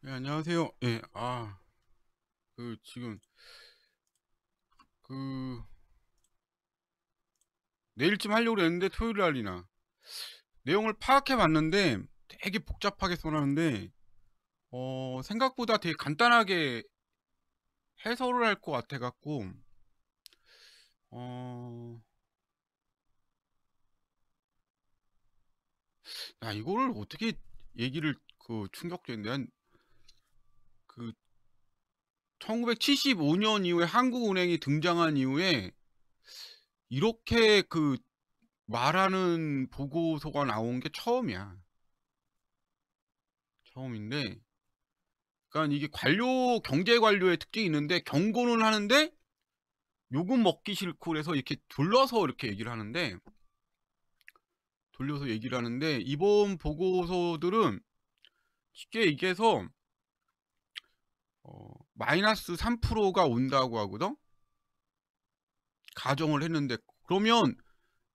예, 안녕하세요. 예, 지금, 그, 내일쯤 하려고 그랬는데 토요일 날이나. 내용을 파악해 봤는데 되게 복잡하게 써놨는데, 생각보다 되게 간단하게 해설을 할 것 같아갖고, 어, 이거를 어떻게 얘기를, 충격적인데, 그, 1975년 이후에 한국은행이 등장한 이후에, 이렇게 말하는 보고서가 나온 게 처음이야. 처음인데, 그러니까 이게 경제 관료의 특징이 있는데 경고는 하는데 욕은 먹기 싫고 그래서 이렇게 돌려서 이렇게 얘기를 하는데 이번 보고서들은 쉽게 얘기해서 마이너스 3%가 온다고 하거든. 가정을 했는데 그러면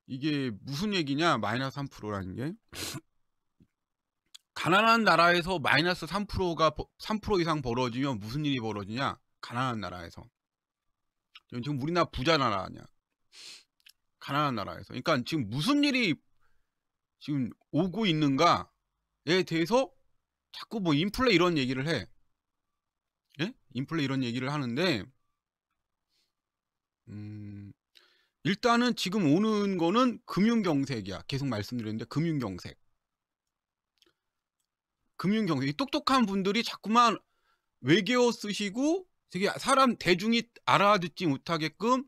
이게 무슨 얘기냐? 마이너스 3%라는 게 가난한 나라에서 마이너스 3%가 3% 이상 벌어지면 무슨 일이 벌어지냐? 가난한 나라에서 지금 우리나라 부자 나라 아니야. 가난한 나라에서. 그러니까 지금 무슨 일이 지금 오고 있는가에 대해서 자꾸 뭐 인플레 이런 얘기를 해. 예? 인플레 이런 얘기를 하는데 음, 일단은 지금 오는 거는 금융경색이야. 계속 말씀드렸는데 금융경색. 금융경색. 똑똑한 분들이 자꾸만 외계어 쓰시고 되게 사람 대중이 알아듣지 못하게끔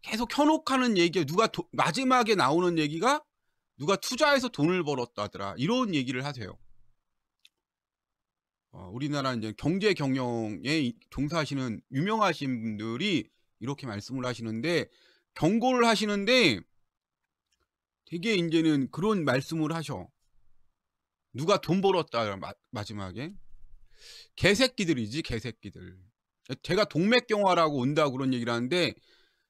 계속 현혹하는 얘기 마지막에 나오는 얘기가 누가 투자해서 돈을 벌었다더라. 이런 얘기를 하세요. 우리나라 이제 경제 경영에 종사하시는 유명하신 분들이 이렇게 말씀을 하시는데 경고를 하시는데 되게 이제는 그런 말씀을 하셔. 누가 돈 벌었다 마지막에 개새끼들이지 개새끼들. 제가 동맥경화라고 온다 그런 얘기를 하는데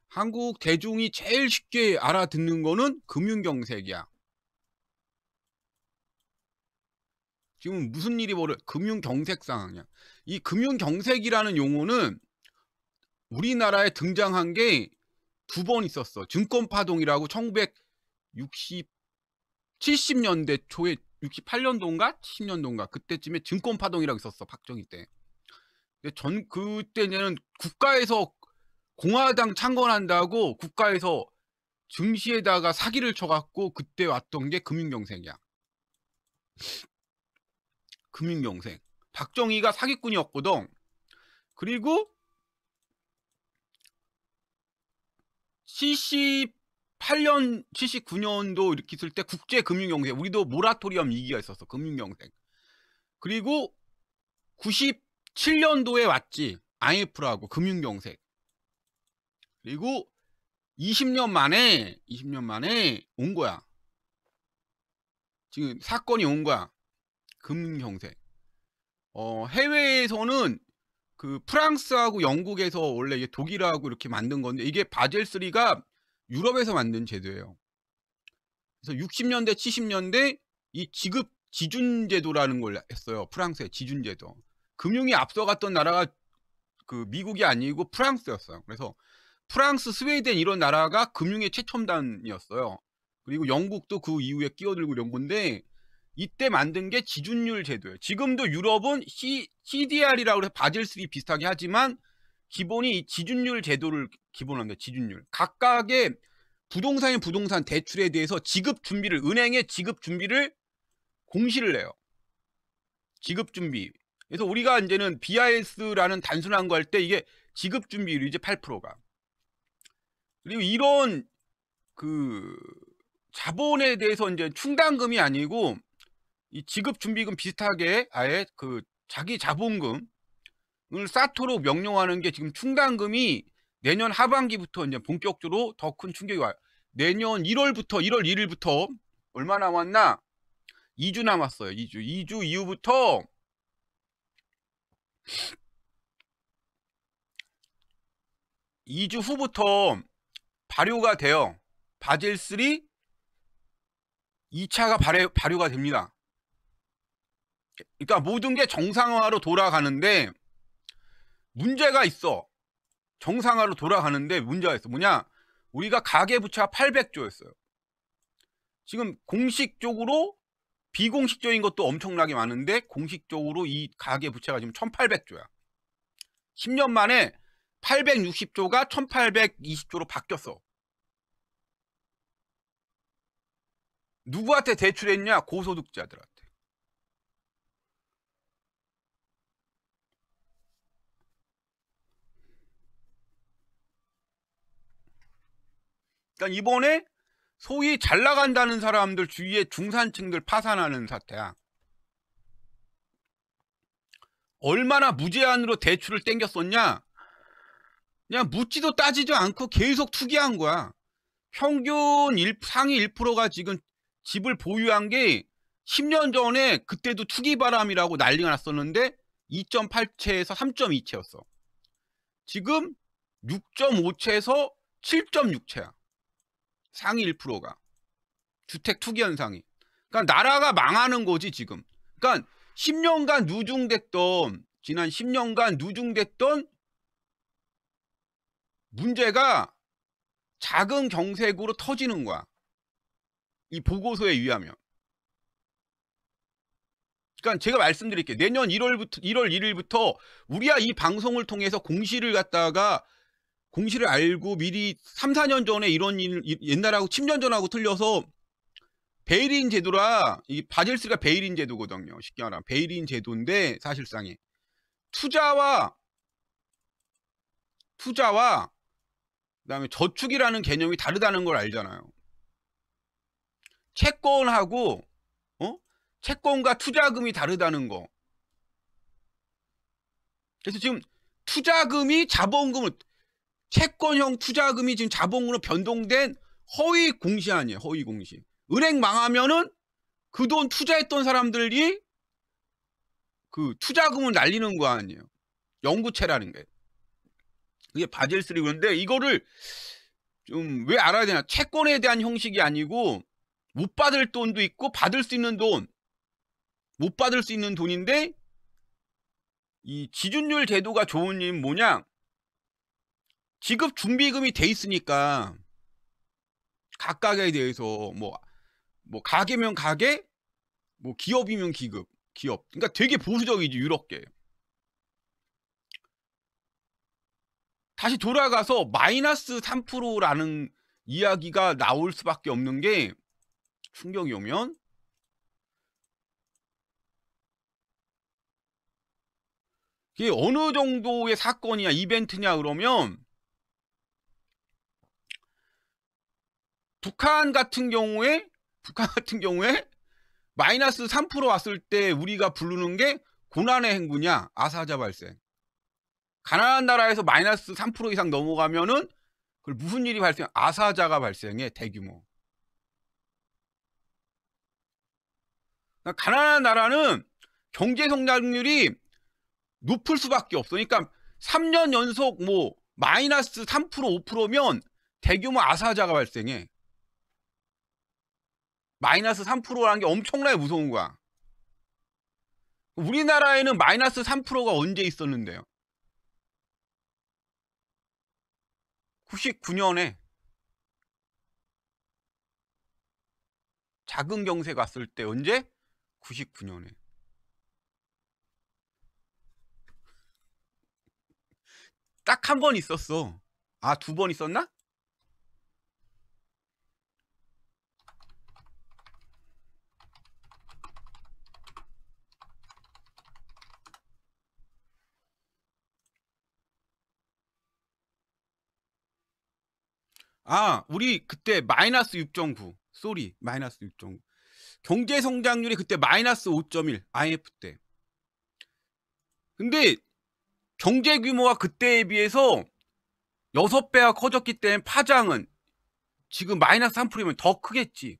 한국 대중이 제일 쉽게 알아듣는 거는 금융경색이야. 지금 무슨 일이 금융경색 상황이야. 이 금융경색이라는 용어는 우리나라에 등장한 게 두 번 있었어. 증권파동이라고 1960, 70년대 초에 68년도인가? 70년도인가? 그때쯤에 증권파동이라고 있었어. 박정희 때. 그때는 국가에서 공화당 창건한다고 국가에서 증시에다가 사기를 쳐갖고 그때 왔던 게 금융경색이야. 금융경색. 박정희가 사기꾼이었거든. 그리고 78년, 79년도 이렇게 있을 때 국제금융경색, 우리도 모라토리엄 위기가 있었어. 금융경색. 그리고 97년도에 왔지. IMF라고 금융경색. 그리고 20년 만에 온 거야. 지금 사건이 온 거야. 금융경색. 해외에서는 프랑스하고 영국에서 원래 이게 독일하고 이렇게 만든 건데 이게 바젤 3가 유럽에서 만든 제도예요. 그래서 60년대, 70년대 이 지급 지준 제도라는 걸 했어요. 프랑스의 지준 제도. 금융이 앞서갔던 나라가 미국이 아니고 프랑스였어요. 그래서 프랑스, 스웨덴 이런 나라가 금융의 최첨단이었어요. 그리고 영국도 그 이후에 끼어들고 이런 건데 이때 만든 게 지준율 제도예요. 지금도 유럽은 CDR이라고 해서 바젤 3 비슷하게 하지만 기본이 이 지준율 제도를 기본으로 합니다. 지준율. 각각의 부동산 대출에 대해서 은행의 지급 준비를 공시를 해요. 지급 준비. 그래서 우리가 이제는 BIS라는 단순한 거 할 때 이게 지급 준비율이지 8%가. 그리고 이런 그 자본에 대해서 이제 충당금이 아니고 이 지급 준비금 비슷하게 아예 자기 자본금을 쌓도록 명령하는 게 지금 충당금이 내년 하반기부터 이제 본격적으로 더 큰 충격이 와요. 내년 1월 1일부터 얼마 남았나? 2주 남았어요. 2주 이후부터 2주 후부터 발효가 돼요. 바젤 3 2차가 발효가 됩니다. 그러니까 모든 게 정상화로 돌아가는데 문제가 있어. 정상화로 돌아가는데 문제가 있어. 뭐냐? 우리가 가계부채가 800조였어요. 지금 공식적으로 비공식적인 것도 엄청나게 많은데 공식적으로 이 가계부채가 지금 1800조야. 10년 만에 860조가 1820조로 바뀌었어. 누구한테 대출했냐? 고소득자들한테. 그러니까 이번에 소위 잘 나간다는 사람들 주위에 중산층들 파산하는 사태야. 얼마나 무제한으로 대출을 땡겼었냐? 그냥 묻지도 따지도 않고 계속 투기한 거야. 평균 상위 1%가 지금 집을 보유한 게 10년 전에 그때도 투기 바람이라고 난리가 났었는데 2.8채에서 3.2채였어. 지금 6.5채에서 7.6채야. 상위 1%가. 주택 투기 현상이. 그러니까 나라가 망하는 거지 지금. 그러니까 10년간 누중됐던 지난 10년간 누중됐던 문제가 작은 경색으로 터지는 거야. 이 보고서에 의하면. 그러니까 제가 말씀드릴게요. 내년 1월 1일부터 우리야 이 방송을 통해서 공시를 갖다가 공시를 알고 미리 3, 4년 전에 이런 일 옛날하고 10년 전하고 틀려서 베일인 제도라 이 바젤스가 베일인 제도거든요. 쉽게 말하면 베일인 제도인데 사실상에 투자와 그다음에 저축이라는 개념이 다르다는 걸 알잖아요. 채권하고 채권과 투자금이 다르다는 거. 그래서 지금 투자금이 자본금을 채권형 투자금이 지금 자본금으로 변동된 허위 공시 아니에요. 허위 공시. 은행 망하면은 그 돈 투자했던 사람들이 그 투자금을 날리는 거 아니에요. 영구채라는 게. 그게 바젤3. 그런데 이거를 좀 왜 알아야 되나? 채권에 대한 형식이 아니고 못 받을 돈도 있고 받을 수 있는 돈, 못 받을 수 있는 돈인데 이 지준율 제도가 좋은 일은 뭐냐? 지급 준비금이 돼 있으니까 각각에 대해서 뭐 가게면 가게, 뭐 기업이면 기업. 그러니까 되게 보수적이지 유럽계. 다시 돌아가서 마이너스 3%라는 이야기가 나올 수밖에 없는 게 충격이 오면 이게 어느 정도의 사건이냐 이벤트냐 그러면 북한 같은 경우에 마이너스 3% 왔을 때 우리가 부르는 게 고난의 행군이야. 아사자 발생. 가난한 나라에서 마이너스 3% 이상 넘어가면은 무슨 일이 발생? 아사자가 발생해. 대규모. 그러니까 가난한 나라는 경제 성장률이 높을 수밖에 없어. 그러니까 3년 연속 뭐 마이너스 3% 5%면 대규모 아사자가 발생해. 마이너스 3%라는 게 엄청나게 무서운 거야. 우리나라에는 마이너스 3%가 언제 있었는데요? 99년에 작은 경색 왔을 때 언제? 99년에. 딱 한 번 있었어. 아, 2번 있었나? 아, 우리 그때 마이너스 6.9. 쏘리, 마이너스 6.9. 경제 성장률이 그때 마이너스 5.1. IMF 때. 근데 경제 규모가 그때에 비해서 6배가 커졌기 때문에 파장은 지금 마이너스 3%면 더 크겠지.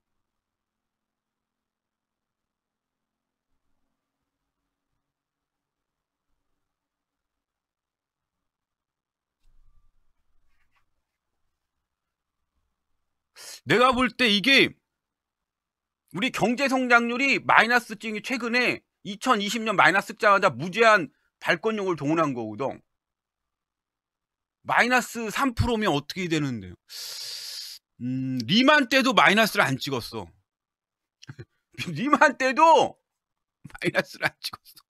내가 볼 때 이게 우리 경제 성장률이 마이너스 찍이 최근에 2020년 마이너스 찍자마자 무제한 발권료를 동원한 거거든. 마이너스 3%면 어떻게 되는데요? 리만 때도 마이너스를 안 찍었어. 리만 때도 마이너스를 안 찍었어.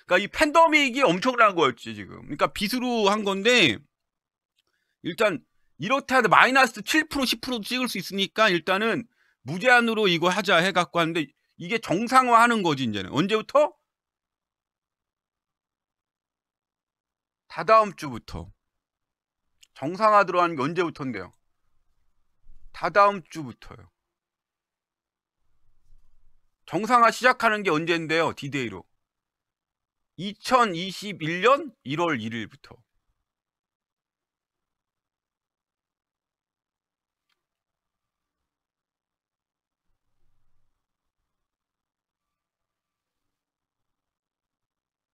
그러니까 이 팬데믹이 엄청난 거였지 지금. 그러니까 빚으로 한 건데 일단 이렇다 해도 마이너스 7% 10% 찍을 수 있으니까 일단은 무제한으로 이거 하자 해갖고 하는데 이게 정상화하는 거지 이제는. 언제부터? 다다음 주부터. 정상화 들어가는 게 언제부터인데요? 다다음 주부터요. 정상화 시작하는 게 언제인데요? 디데이로. 2021년 1월 1일부터.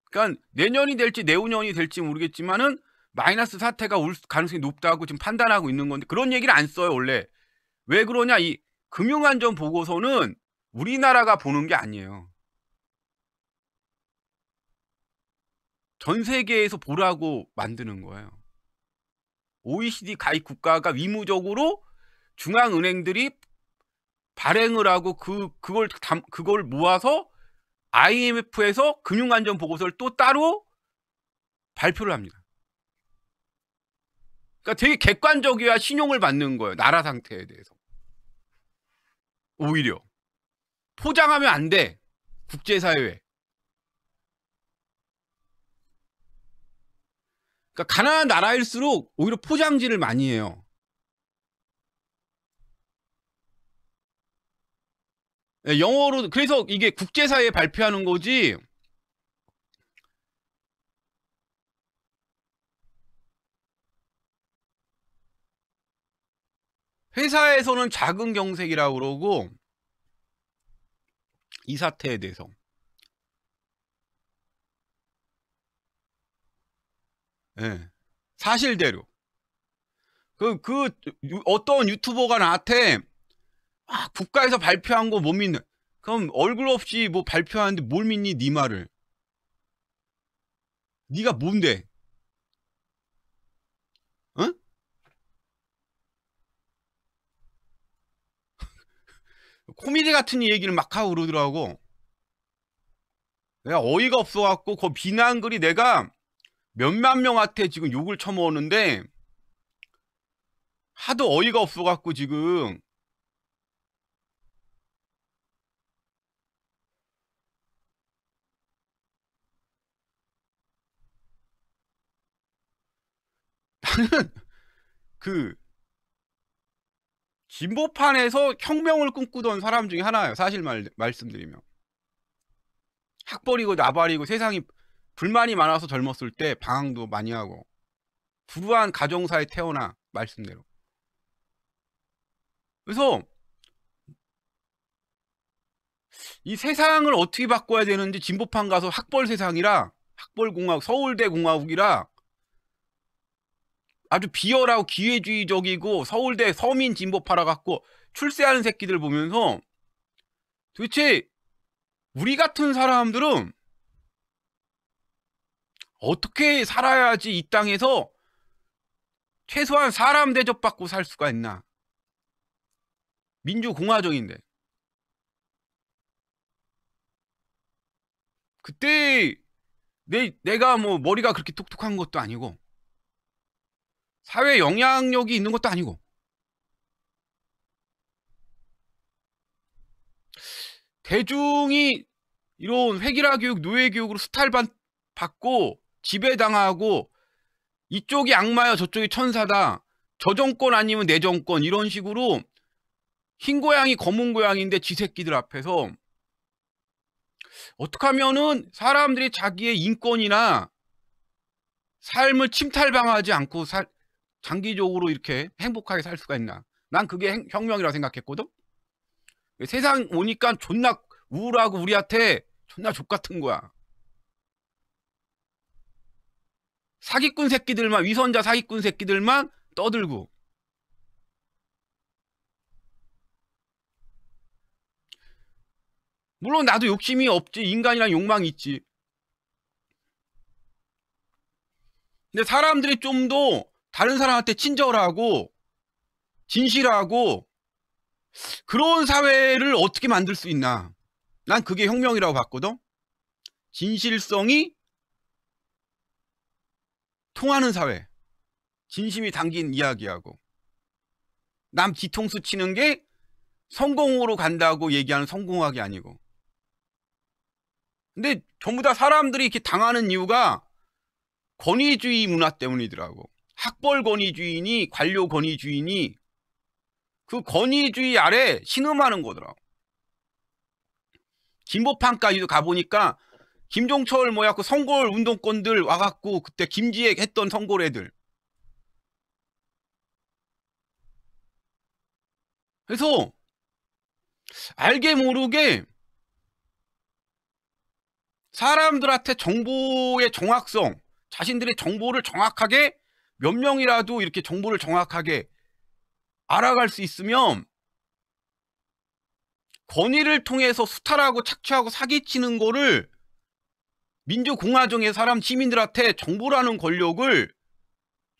그러니까 내년이 될지 내후년이 될지 모르겠지만은 마이너스 사태가 올 가능성이 높다고 지금 판단하고 있는 건데 그런 얘기를 안 써요 원래. 왜 그러냐? 이 금융안전 보고서는 우리나라가 보는 게 아니에요. 전 세계에서 보라고 만드는 거예요. OECD 가입 국가가 의무적으로 중앙은행들이 발행을 하고 그걸 모아서 IMF에서 금융안전 보고서를 또 따로 발표를 합니다. 그러니까 되게 객관적이어야 신용을 받는 거예요. 나라 상태에 대해서. 오히려 포장하면 안 돼. 국제사회에. 그러니까 가난한 나라일수록 오히려 포장지를 많이 해요. 영어로. 그래서 이게 국제사회에 발표하는 거지. 회사에서는 작은 경색이라고 그러고 이 사태에 대해서. 네. 사실대로. 어떤 유튜버가 나한테 국가에서 발표한 거 못 믿는. 그럼 얼굴 없이 뭐 발표하는데 뭘 믿니? 네 말을. 네가 뭔데? 응? 코미디 같은 얘기를 막 하고 그러더라고. 내가 어이가 없어갖고 그 비난글이 내가 몇만 명한테 지금 욕을 처먹었는데 하도 어이가 없어갖고 지금 나는 그 진보판에서 혁명을 꿈꾸던 사람 중에 하나예요. 사실 말씀드리면. 학벌이고 나발이고 세상이 불만이 많아서 젊었을 때 방황도 많이 하고 불우한 가정사에 태어나 말씀대로. 그래서 이 세상을 어떻게 바꿔야 되는지 진보판 가서 학벌 세상이라 학벌공화국 서울대 공화국이라 아주 비열하고 기회주의적이고 서울대 서민 진보파라 갖고 출세하는 새끼들 보면서 도대체 우리 같은 사람들은 어떻게 살아야지 이 땅에서 최소한 사람 대접받고 살 수가 있나. 민주공화정인데. 그때 내가 뭐 머리가 그렇게 똑똑한 것도 아니고 사회 영향력이 있는 것도 아니고 대중이 이런 획일화 교육, 노예 교육으로 수탈받고 지배당하고 이쪽이 악마야 저쪽이 천사다. 저 정권 아니면 내 정권 이런 식으로 흰 고양이 검은 고양이인데 지 새끼들 앞에서 어떻게 하면은 사람들이 자기의 인권이나 삶을 침탈당하지 않고 장기적으로 이렇게 행복하게 살 수가 있나. 난 그게 혁명이라고 생각했거든. 세상 오니까 존나 우울하고 우리한테 존나 족같은 거야. 사기꾼 새끼들만, 위선자 사기꾼 새끼들만 떠들고. 물론 나도 욕심이 없지. 인간이란 욕망이 있지. 근데 사람들이 좀 더 다른 사람한테 친절하고 진실하고 그런 사회를 어떻게 만들 수 있나. 난 그게 혁명이라고 봤거든. 진실성이 통하는 사회. 진심이 담긴 이야기하고. 남 뒤통수 치는 게 성공으로 간다고 얘기하는 성공학이 아니고. 근데 전부 다 사람들이 이렇게 당하는 이유가 권위주의 문화 때문이더라고. 학벌 권위주의니 관료 권위주의니 그 권위주의 아래 신음하는 거더라고. 진보판까지도 가보니까 김종철 뭐야 그 선골 운동권들 와갖고 그때 김지혜 했던 선골 애들. 그래서 알게 모르게 사람들한테 정보의 정확성, 자신들의 정보를 정확하게 몇 명이라도 이렇게 정보를 정확하게 알아갈 수 있으면 권위를 통해서 수탈하고 착취하고 사기치는 거를 민주공화정의 사람 시민들한테 정보라는 권력을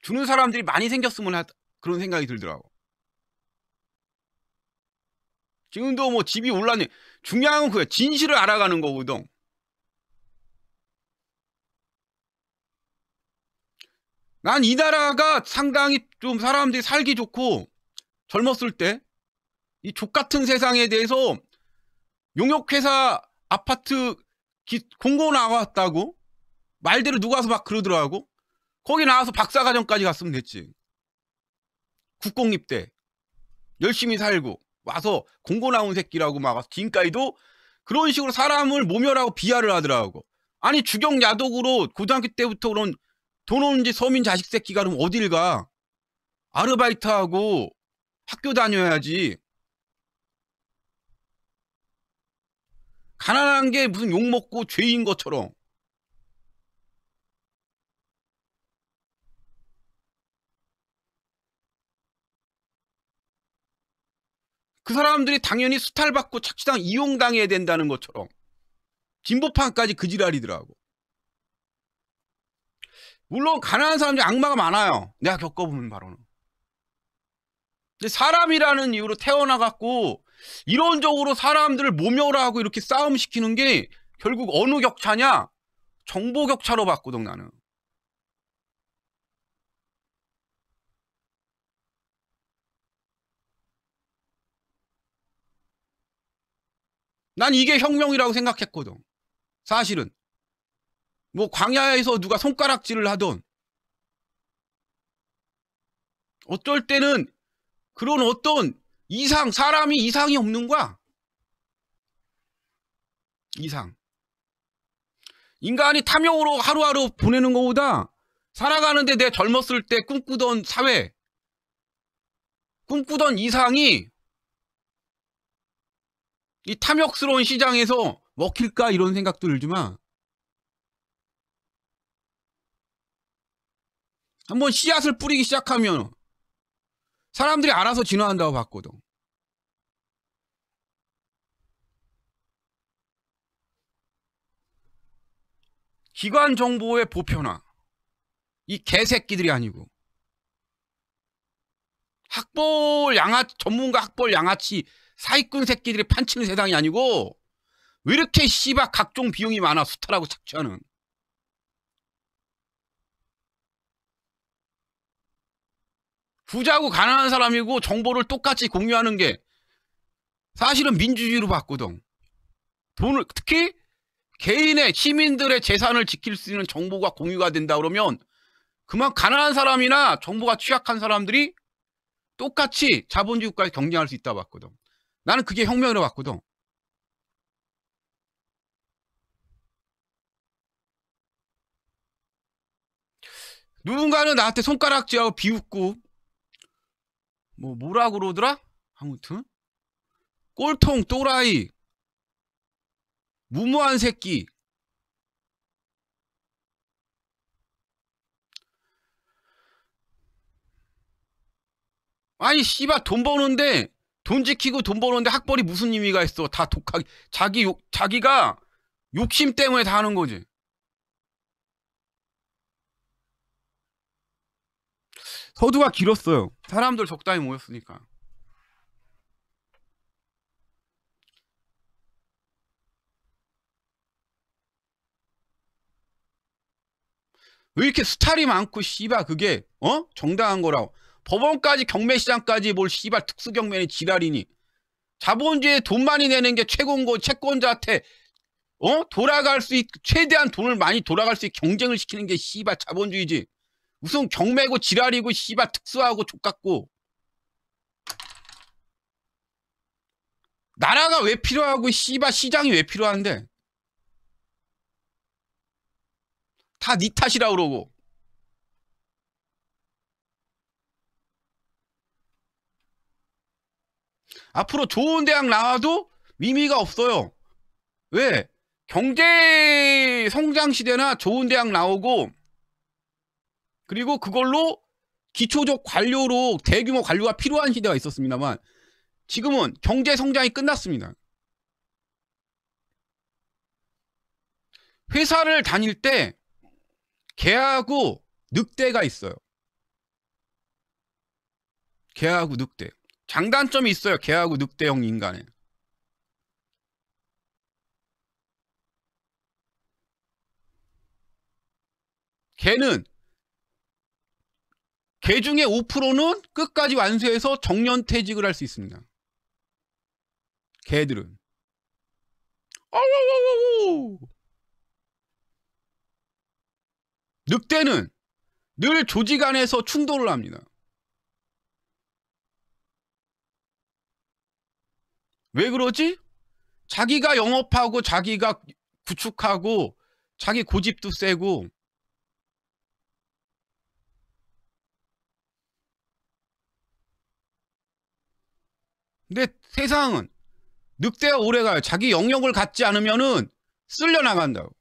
주는 사람들이 많이 생겼으면 그런 생각이 들더라고. 지금도 뭐 집이 올랐네. 중요한 건 그거야. 진실을 알아가는 거거든. 난 이 나라가 상당히 좀 사람들이 살기 좋고 젊었을 때 이 족같은 세상에 대해서 용역회사 아파트 공고 나왔다고 말대로 누가 와서 막 그러더라고. 거기 나와서 박사과정까지 갔으면 됐지. 국공립대 열심히 살고 와서 공고 나온 새끼라고 막 와서 지금까지도 그런 식으로 사람을 모멸하고 비하를 하더라고. 아니 주경야독으로 고등학교 때부터 그런 돈 없는 지 서민 자식 새끼가 그럼 어딜 가. 아르바이트하고 학교 다녀야지. 가난한 게 무슨 욕먹고 죄인 것처럼. 그 사람들이 당연히 수탈받고 착취당 이용당해야 된다는 것처럼. 진보판까지 그 지랄이더라고. 물론 가난한 사람들이 악마가 많아요. 내가 겪어보는 바로는. 근데 사람이라는 이유로 태어나갖고 이론적으로 사람들을 모멸하고 이렇게 싸움시키는 게 결국 어느 격차냐? 정보 격차로 봤거든 나는. 난 이게 혁명이라고 생각했거든. 사실은. 뭐 광야에서 누가 손가락질을 하던 어쩔 때는 그런 어떤 사람이 이상이 없는 거야. 이상. 인간이 탐욕으로 하루하루 보내는 것보다 살아가는데 내 젊었을 때 꿈꾸던 사회, 꿈꾸던 이상이 이 탐욕스러운 시장에서 먹힐까 이런 생각도 들지만 한번 씨앗을 뿌리기 시작하면 사람들이 알아서 진화한다고 봤거든. 기관 정보의 보편화. 이 개새끼들이 아니고 전문가 학벌 양아치 사기꾼 새끼들이 판치는 세상이 아니고 왜 이렇게 씨발 각종 비용이 많아 수탈하고 착취하는. 부자고 가난한 사람이고 정보를 똑같이 공유하는 게 사실은 민주주의로 봤거든. 돈을 특히 개인의 시민들의 재산을 지킬 수 있는 정보가 공유가 된다 그러면 그만 가난한 사람이나 정보가 취약한 사람들이 똑같이 자본주의 국가에 경쟁할 수 있다 봤거든. 나는 그게 혁명이라고 봤거든. 누군가는 나한테 손가락질하고 비웃고 뭐라 그러더라? 아무튼 꼴통 또라이 무모한 새끼. 아니 씨발 돈 버는데 돈 지키고 돈 버는데 학벌이 무슨 의미가 있어. 다 독하게 자기가 욕심 때문에 다 하는 거지. 서두가 길었어요. 사람들 적당히 모였으니까. 왜 이렇게 수탈이 많고 씨발 그게 정당한 거라고. 법원까지 경매시장까지 뭘 씨발 특수경매니 지랄이니. 자본주의에 돈 많이 내는 게 최고인 거. 채권자한테 돌아갈 수 최대한 돈을 많이 돌아갈 수 있게 경쟁을 시키는 게 씨발 자본주의지. 무슨 경매고 지랄이고 씨발 특수하고 족같고. 나라가 왜 필요하고 씨발 시장이 왜 필요한데. 다 니 탓이라 그러고. 앞으로 좋은 대학 나와도 의미가 없어요. 왜? 경제 성장 시대나 좋은 대학 나오고 그리고 그걸로 기초적 관료로 대규모 관료가 필요한 시대가 있었습니다만 지금은 경제 성장이 끝났습니다. 회사를 다닐 때 개하고 늑대가 있어요. 개하고 늑대. 장단점이 있어요. 개하고 늑대형 인간에. 개는 개 중에 5%는 끝까지 완수해서 정년퇴직을 할 수 있습니다. 개들은. 늑대는 늘 조직 안에서 충돌을 합니다. 왜 그러지? 자기가 영업하고 자기가 구축하고 자기 고집도 세고. 근데 세상은 늑대가 오래가요. 자기 영역을 갖지 않으면은 쓸려나간다고.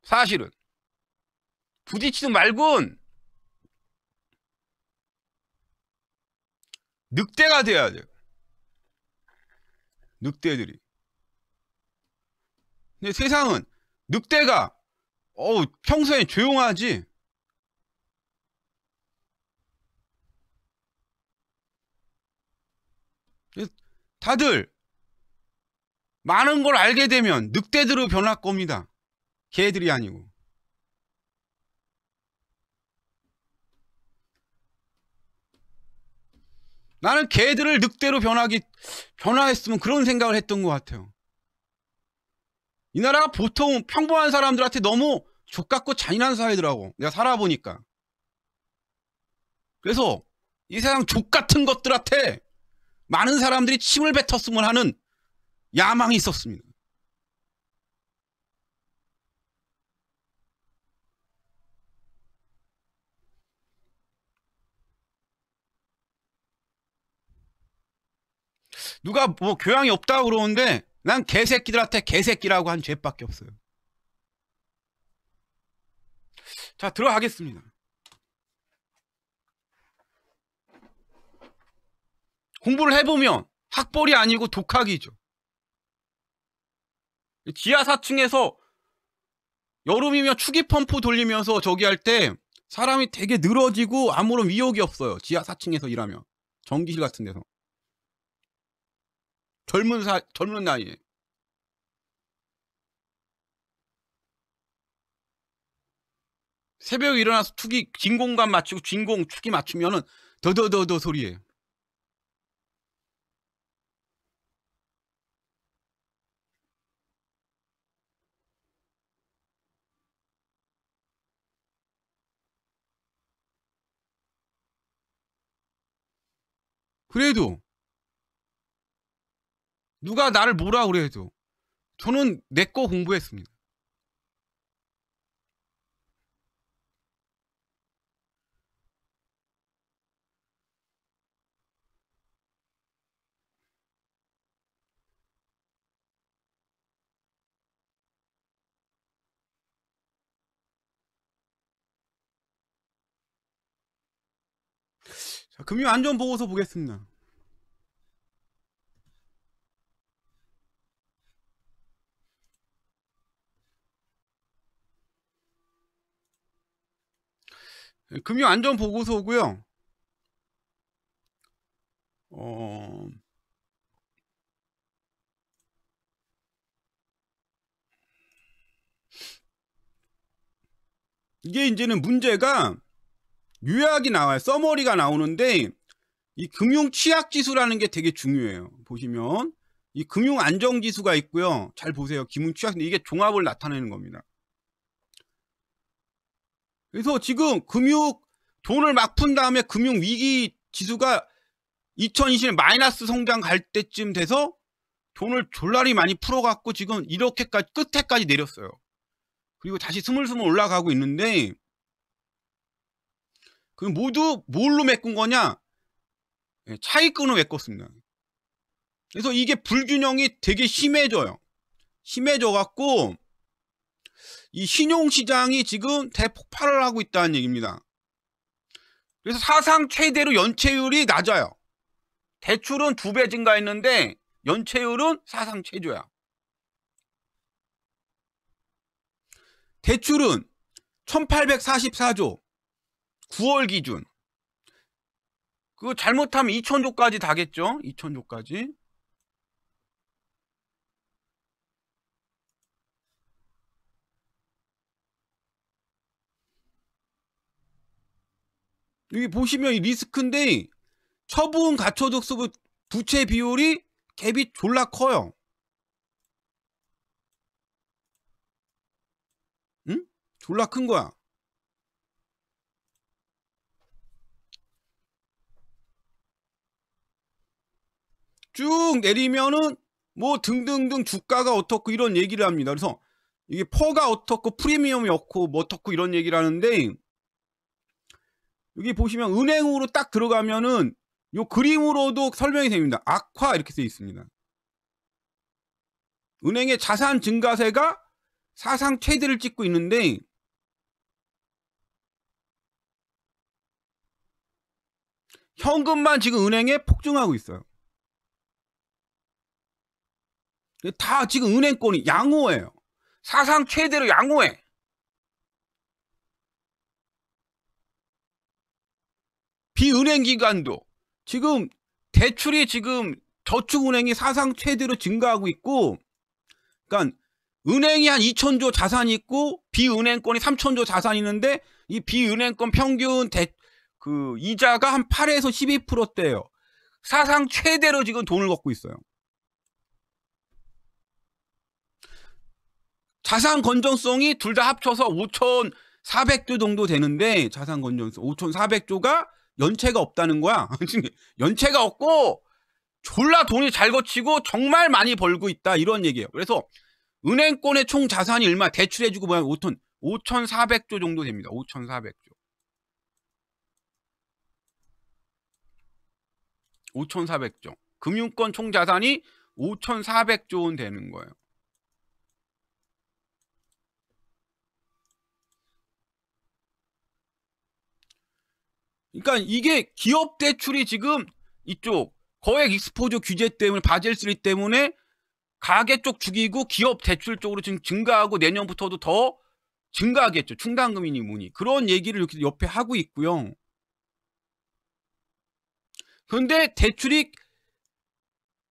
사실은. 부딪히지 말곤 늑대가 돼야 돼요. 늑대들이. 근데 세상은 늑대가 평소에 조용하지. 다들 많은 걸 알게 되면 늑대들로 변할 겁니다. 개들이 아니고. 나는 개들을 늑대로 변화했으면 그런 생각을 했던 것 같아요. 이 나라가 보통 평범한 사람들한테 너무 족같고 잔인한 사회더라고. 내가 살아보니까. 그래서 이 세상 족같은 것들한테 많은 사람들이 침을 뱉었으면 하는 야망이 있었습니다. 누가 뭐 교양이 없다고 그러는데 난 개새끼들한테 개새끼라고 한 죄밖에 없어요. 자, 들어가겠습니다. 공부를 해보면 학벌이 아니고 독학이죠. 지하 4층에서 여름이면 추기 펌프 돌리면서 저기 할 때 사람이 되게 늘어지고 아무런 위협이 없어요. 지하 4층에서 일하면. 전기실 같은 데서. 젊은 나이에. 새벽에 일어나서 진공관 맞추고 추기 맞추면은 더더더더 소리예요. 그래도 누가 나를 뭐라 그래도 저는 내 거 공부했습니다. 자, 금융안전보고서 보겠습니다. 금융안전보고서고요. 이게 이제는 문제가 요약이 나와요. 서머리가 나오는데 이 금융 취약 지수라는 게 되게 중요해요. 보시면 이 금융 안정 지수가 있고요. 잘 보세요. 금융 취약, 이게 종합을 나타내는 겁니다. 그래서 지금 돈을 막 푼 다음에 금융 위기 지수가 2020년 마이너스 성장 갈 때쯤 돼서 돈을 졸라리 많이 풀어갖고 지금 이렇게까지 끝에까지 내렸어요. 그리고 다시 스물스물 올라가고 있는데, 그 모두 뭘로 메꾼 거냐? 차익권을 메꿨습니다. 그래서 이게 불균형이 되게 심해져요. 심해져갖고 이 신용시장이 지금 대폭발을 하고 있다는 얘기입니다. 그래서 사상 최대로 연체율이 낮아요. 대출은 2배 증가했는데 연체율은 사상 최저야. 대출은 1844조 9월 기준. 그거 잘못하면 2000조까지 다겠죠. 2000조까지. 여기 보시면 이 리스크인데 처분 가처득수 부채 비율이 갭이 졸라 커요. 응? 졸라 큰 거야. 쭉 내리면은 뭐 등등등 주가가 어떻고 이런 얘기를 합니다. 그래서 이게 퍼가 어떻고 프리미엄이 어떻고 뭐 어떻고 이런 얘기를 하는데, 여기 보시면 은행으로 딱 들어가면은 요 그림으로도 설명이 됩니다. 악화 이렇게 써 있습니다. 은행의 자산 증가세가 사상 최대를 찍고 있는데, 현금만 지금 은행에 폭증하고 있어요. 다 지금 은행권이 양호해요. 사상 최대로 양호해. 비은행 기관도 지금 대출이 지금 저축은행이 사상 최대로 증가하고 있고, 그러니까 은행이 한 2000조 자산이 있고 비은행권이 3000조 자산이 있는데, 이 비은행권 평균 이자가 한 8에서 12%대예요. 사상 최대로 지금 돈을 걷고 있어요. 자산 건전성이 둘 다 합쳐서 5400조 정도 되는데, 자산 건전성 5400조가 연체가 없다는 거야. 연체가 없고 졸라 돈이 잘 거치고 정말 많이 벌고 있다 이런 얘기예요. 그래서 은행권의 총 자산이 얼마, 대출해주고 보면 5400조 정도 됩니다. 5400조. 5400조. 금융권 총 자산이 5400조 원 되는 거예요. 그러니까 이게 기업 대출이 지금 이쪽 거액 익스포저 규제 때문에, 바젤3 때문에 가계 쪽 죽이고 기업 대출 쪽으로 지금 증가하고 내년부터도 더 증가하겠죠. 충당금이니 뭐니. 그런 얘기를 이렇게 옆에 하고 있고요. 그런데 대출이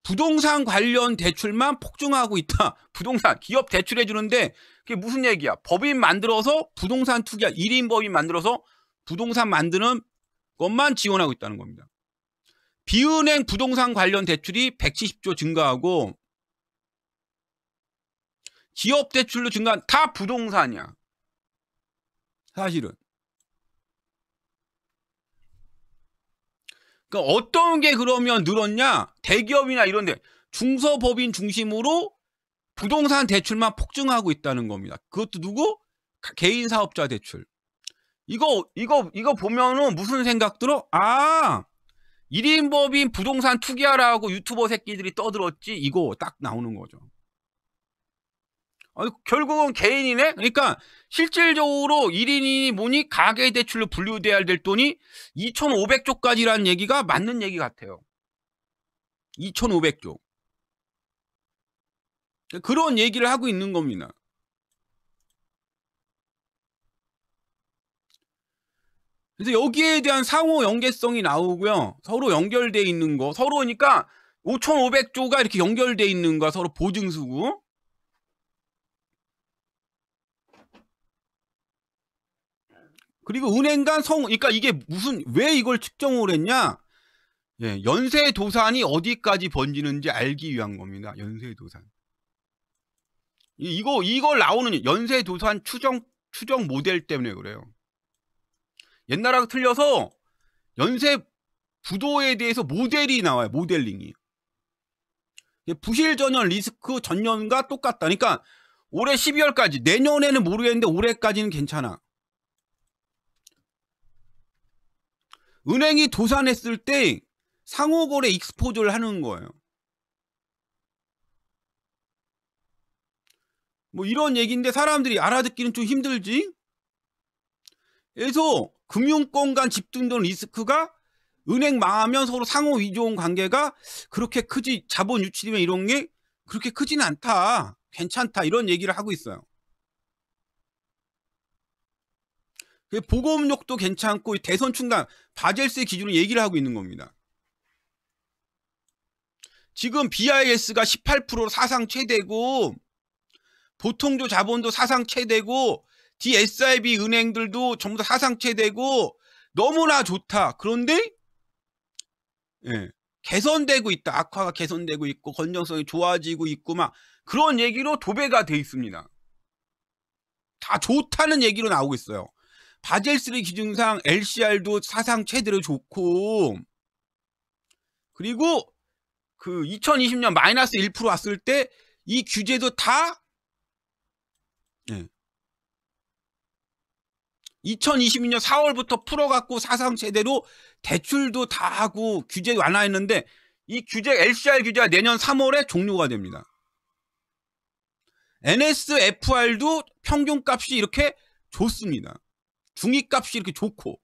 부동산 관련 대출만 폭증하고 있다. 부동산, 기업 대출해 주는데 그게 무슨 얘기야? 법인 만들어서 부동산 투기야. 1인 법인 만들어서 부동산 만드는 것만 지원하고 있다는 겁니다. 비은행 부동산 관련 대출이 170조 증가하고 기업 대출로 증가한 다 부동산이야. 사실은. 그러니까 어떤 게 그러면 늘었냐? 대기업이나 이런 데 중소법인 중심으로 부동산 대출만 폭증하고 있다는 겁니다. 그것도 누구? 개인 사업자 대출. 이거 보면은 무슨 생각 들어? 1인 법인 부동산 투기하라고 유튜버 새끼들이 떠들었지. 이거 딱 나오는 거죠. 결국은 개인이네? 그러니까 실질적으로 1인이 뭐니 가계 대출로 분류돼야 될 돈이 2500조까지라는 얘기가 맞는 얘기 같아요. 2500조. 그런 얘기를 하고 있는 겁니다. 그래서 여기에 대한 상호 연계성이 나오고요. 서로 연결돼 있는 거. 서로니까 5,500조가 이렇게 연결돼 있는 거. 서로 보증수고. 그리고 은행 간 그러니까 이게 왜 이걸 측정을 했냐? 예, 연쇄도산이 어디까지 번지는지 알기 위한 겁니다. 연쇄도산. 이걸 나오는 연쇄도산 추정 모델 때문에 그래요. 옛날하고 틀려서 연쇄 부도에 대해서 모델이 나와요. 모델링이. 부실 전년 리스크 전년과 똑같다. 그러니까 올해 12월까지, 내년에는 모르겠는데 올해까지는 괜찮아. 은행이 도산했을 때 상호거래 익스포저를 하는 거예요. 뭐 이런 얘기인데 사람들이 알아듣기는 좀 힘들지? 그래서 금융권 간 집중된 리스크가 은행 망하면 서로 상호 위조원 관계가 그렇게 크지, 자본 유출이면 이런 게 그렇게 크지는 않다. 괜찮다. 이런 얘기를 하고 있어요. 보험력도 괜찮고 대선 충당 바젤세 기준으로 얘기를 하고 있는 겁니다. 지금 BIS가 18% 사상 최대고 보통조 자본도 사상 최대고 DSIB 은행들도 전부 다 사상 최대고 너무나 좋다. 그런데 예, 개선되고 있다. 악화가 개선되고 있고 건전성이 좋아지고 있고 막 그런 얘기로 도배가 돼 있습니다. 다 좋다는 얘기로 나오고 있어요. 바젤3 기준상 LCR도 사상 최대로 좋고, 그리고 그 2020년 마이너스 1% 왔을 때 이 규제도 다 2022년 4월부터 풀어갖고 사상 최대로 대출도 다 하고 규제 완화했는데 이 규제 LCR 규제가 내년 3월에 종료가 됩니다. NSFR도 평균값이 이렇게 좋습니다. 중위값이 이렇게 좋고.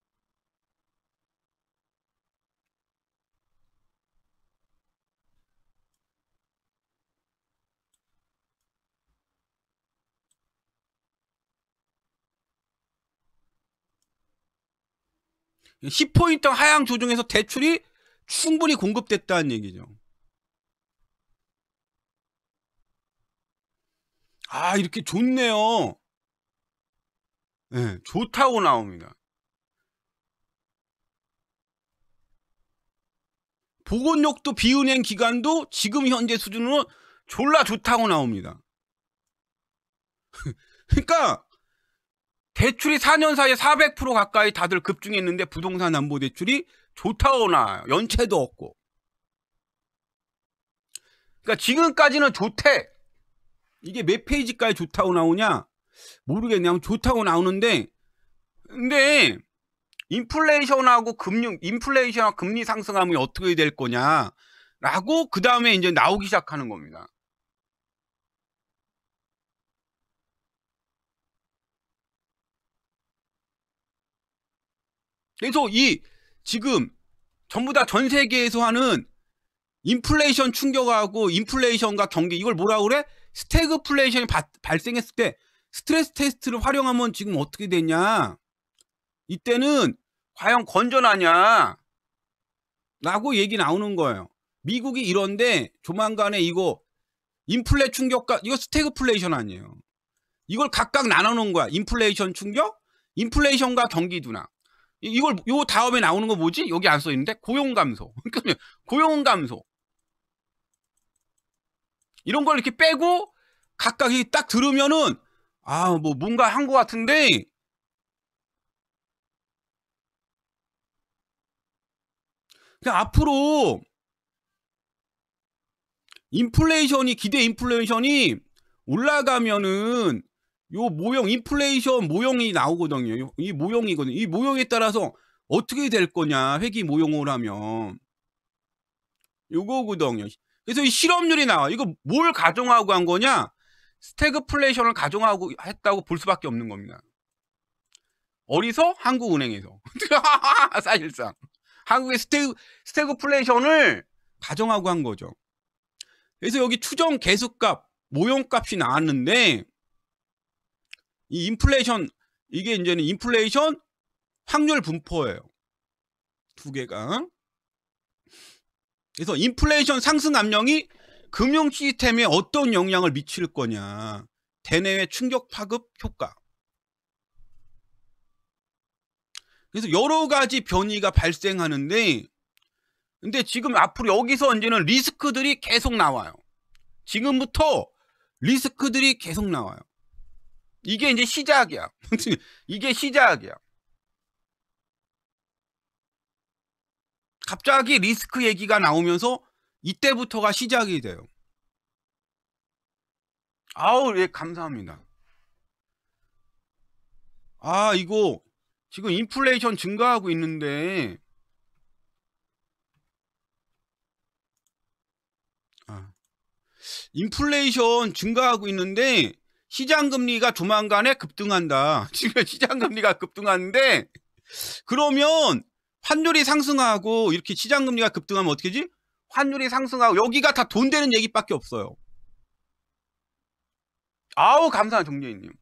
이 10포인트 하향 조정해서 대출이 충분히 공급됐다는 얘기죠. 아, 이렇게 좋네요. 네, 좋다고 나옵니다. 보건력도 비은행 기간도 지금 현재 수준으로 졸라 좋다고 나옵니다. 그러니까 대출이 4년 사이에 400% 가까이 다들 급증했는데 부동산 담보대출이 좋다고 나와요. 연체도 없고. 그러니까 지금까지는 좋대. 이게 몇 페이지까지 좋다고 나오냐? 모르겠네요. 좋다고 나오는데, 근데 인플레이션하고 금리 상승하면 어떻게 될 거냐라고 그 다음에 이제 나오기 시작하는 겁니다. 그래서 지금 전부 다 전 세계에서 하는 인플레이션 충격하고 인플레이션과 경기, 이걸 뭐라고 그래? 스태그플레이션이 발생했을 때 스트레스 테스트를 활용하면 지금 어떻게 되냐? 이때는 과연 건전하냐? 라고 얘기 나오는 거예요. 미국이 이런데 조만간에 이거 인플레 충격과, 이거 스태그플레이션 아니에요. 이걸 각각 나눠놓은 거야. 인플레이션 충격, 인플레이션과 경기 둔화. 요 다음에 나오는 거 뭐지? 여기 안 써있는데? 고용 감소. 그러니까 고용 감소. 이런 걸 이렇게 빼고 각각 딱 들으면은 뭐 뭔가 한 것 같은데, 그냥 앞으로 기대 인플레이션이 올라가면은 요 모형, 인플레이션 모형이 나오거든요. 이 모형이거든요. 이 모형에 따라서 어떻게 될 거냐, 회귀 모형을 하면. 요거거든요. 그래서 이 실업률이 나와. 이거 뭘 가정하고 한 거냐? 스태그플레이션을 가정하고 했다고 볼 수밖에 없는 겁니다. 어디서? 한국은행에서. 사실상 한국의 스태그플레이션을 가정하고 한 거죠. 그래서 여기 추정 계수값, 모형값이 나왔는데, 이 인플레이션, 이게 이제는 인플레이션 확률 분포예요. 두 개가. 그래서 인플레이션 상승 압력이 금융 시스템에 어떤 영향을 미칠 거냐. 대내외 충격 파급 효과. 그래서 여러 가지 변이가 발생하는데, 근데 지금 앞으로 여기서 이제는 리스크들이 계속 나와요. 지금부터 리스크들이 계속 나와요. 이게 이제 시작이야. 이게 시작이야. 갑자기 리스크 얘기가 나오면서 이때부터가 시작이 돼요. 아우, 예, 감사합니다. 아, 이거 지금 인플레이션 증가하고 있는데, 인플레이션 증가하고 있는데 시장 금리가 조만간에 급등한다. 지금 시장 금리가 급등하는데, 그러면 환율이 상승하고, 이렇게 시장 금리가 급등하면 어떻게 되지? 환율이 상승하고, 여기가 다 돈 되는 얘기밖에 없어요. 아우, 감사합니다, 정재희님.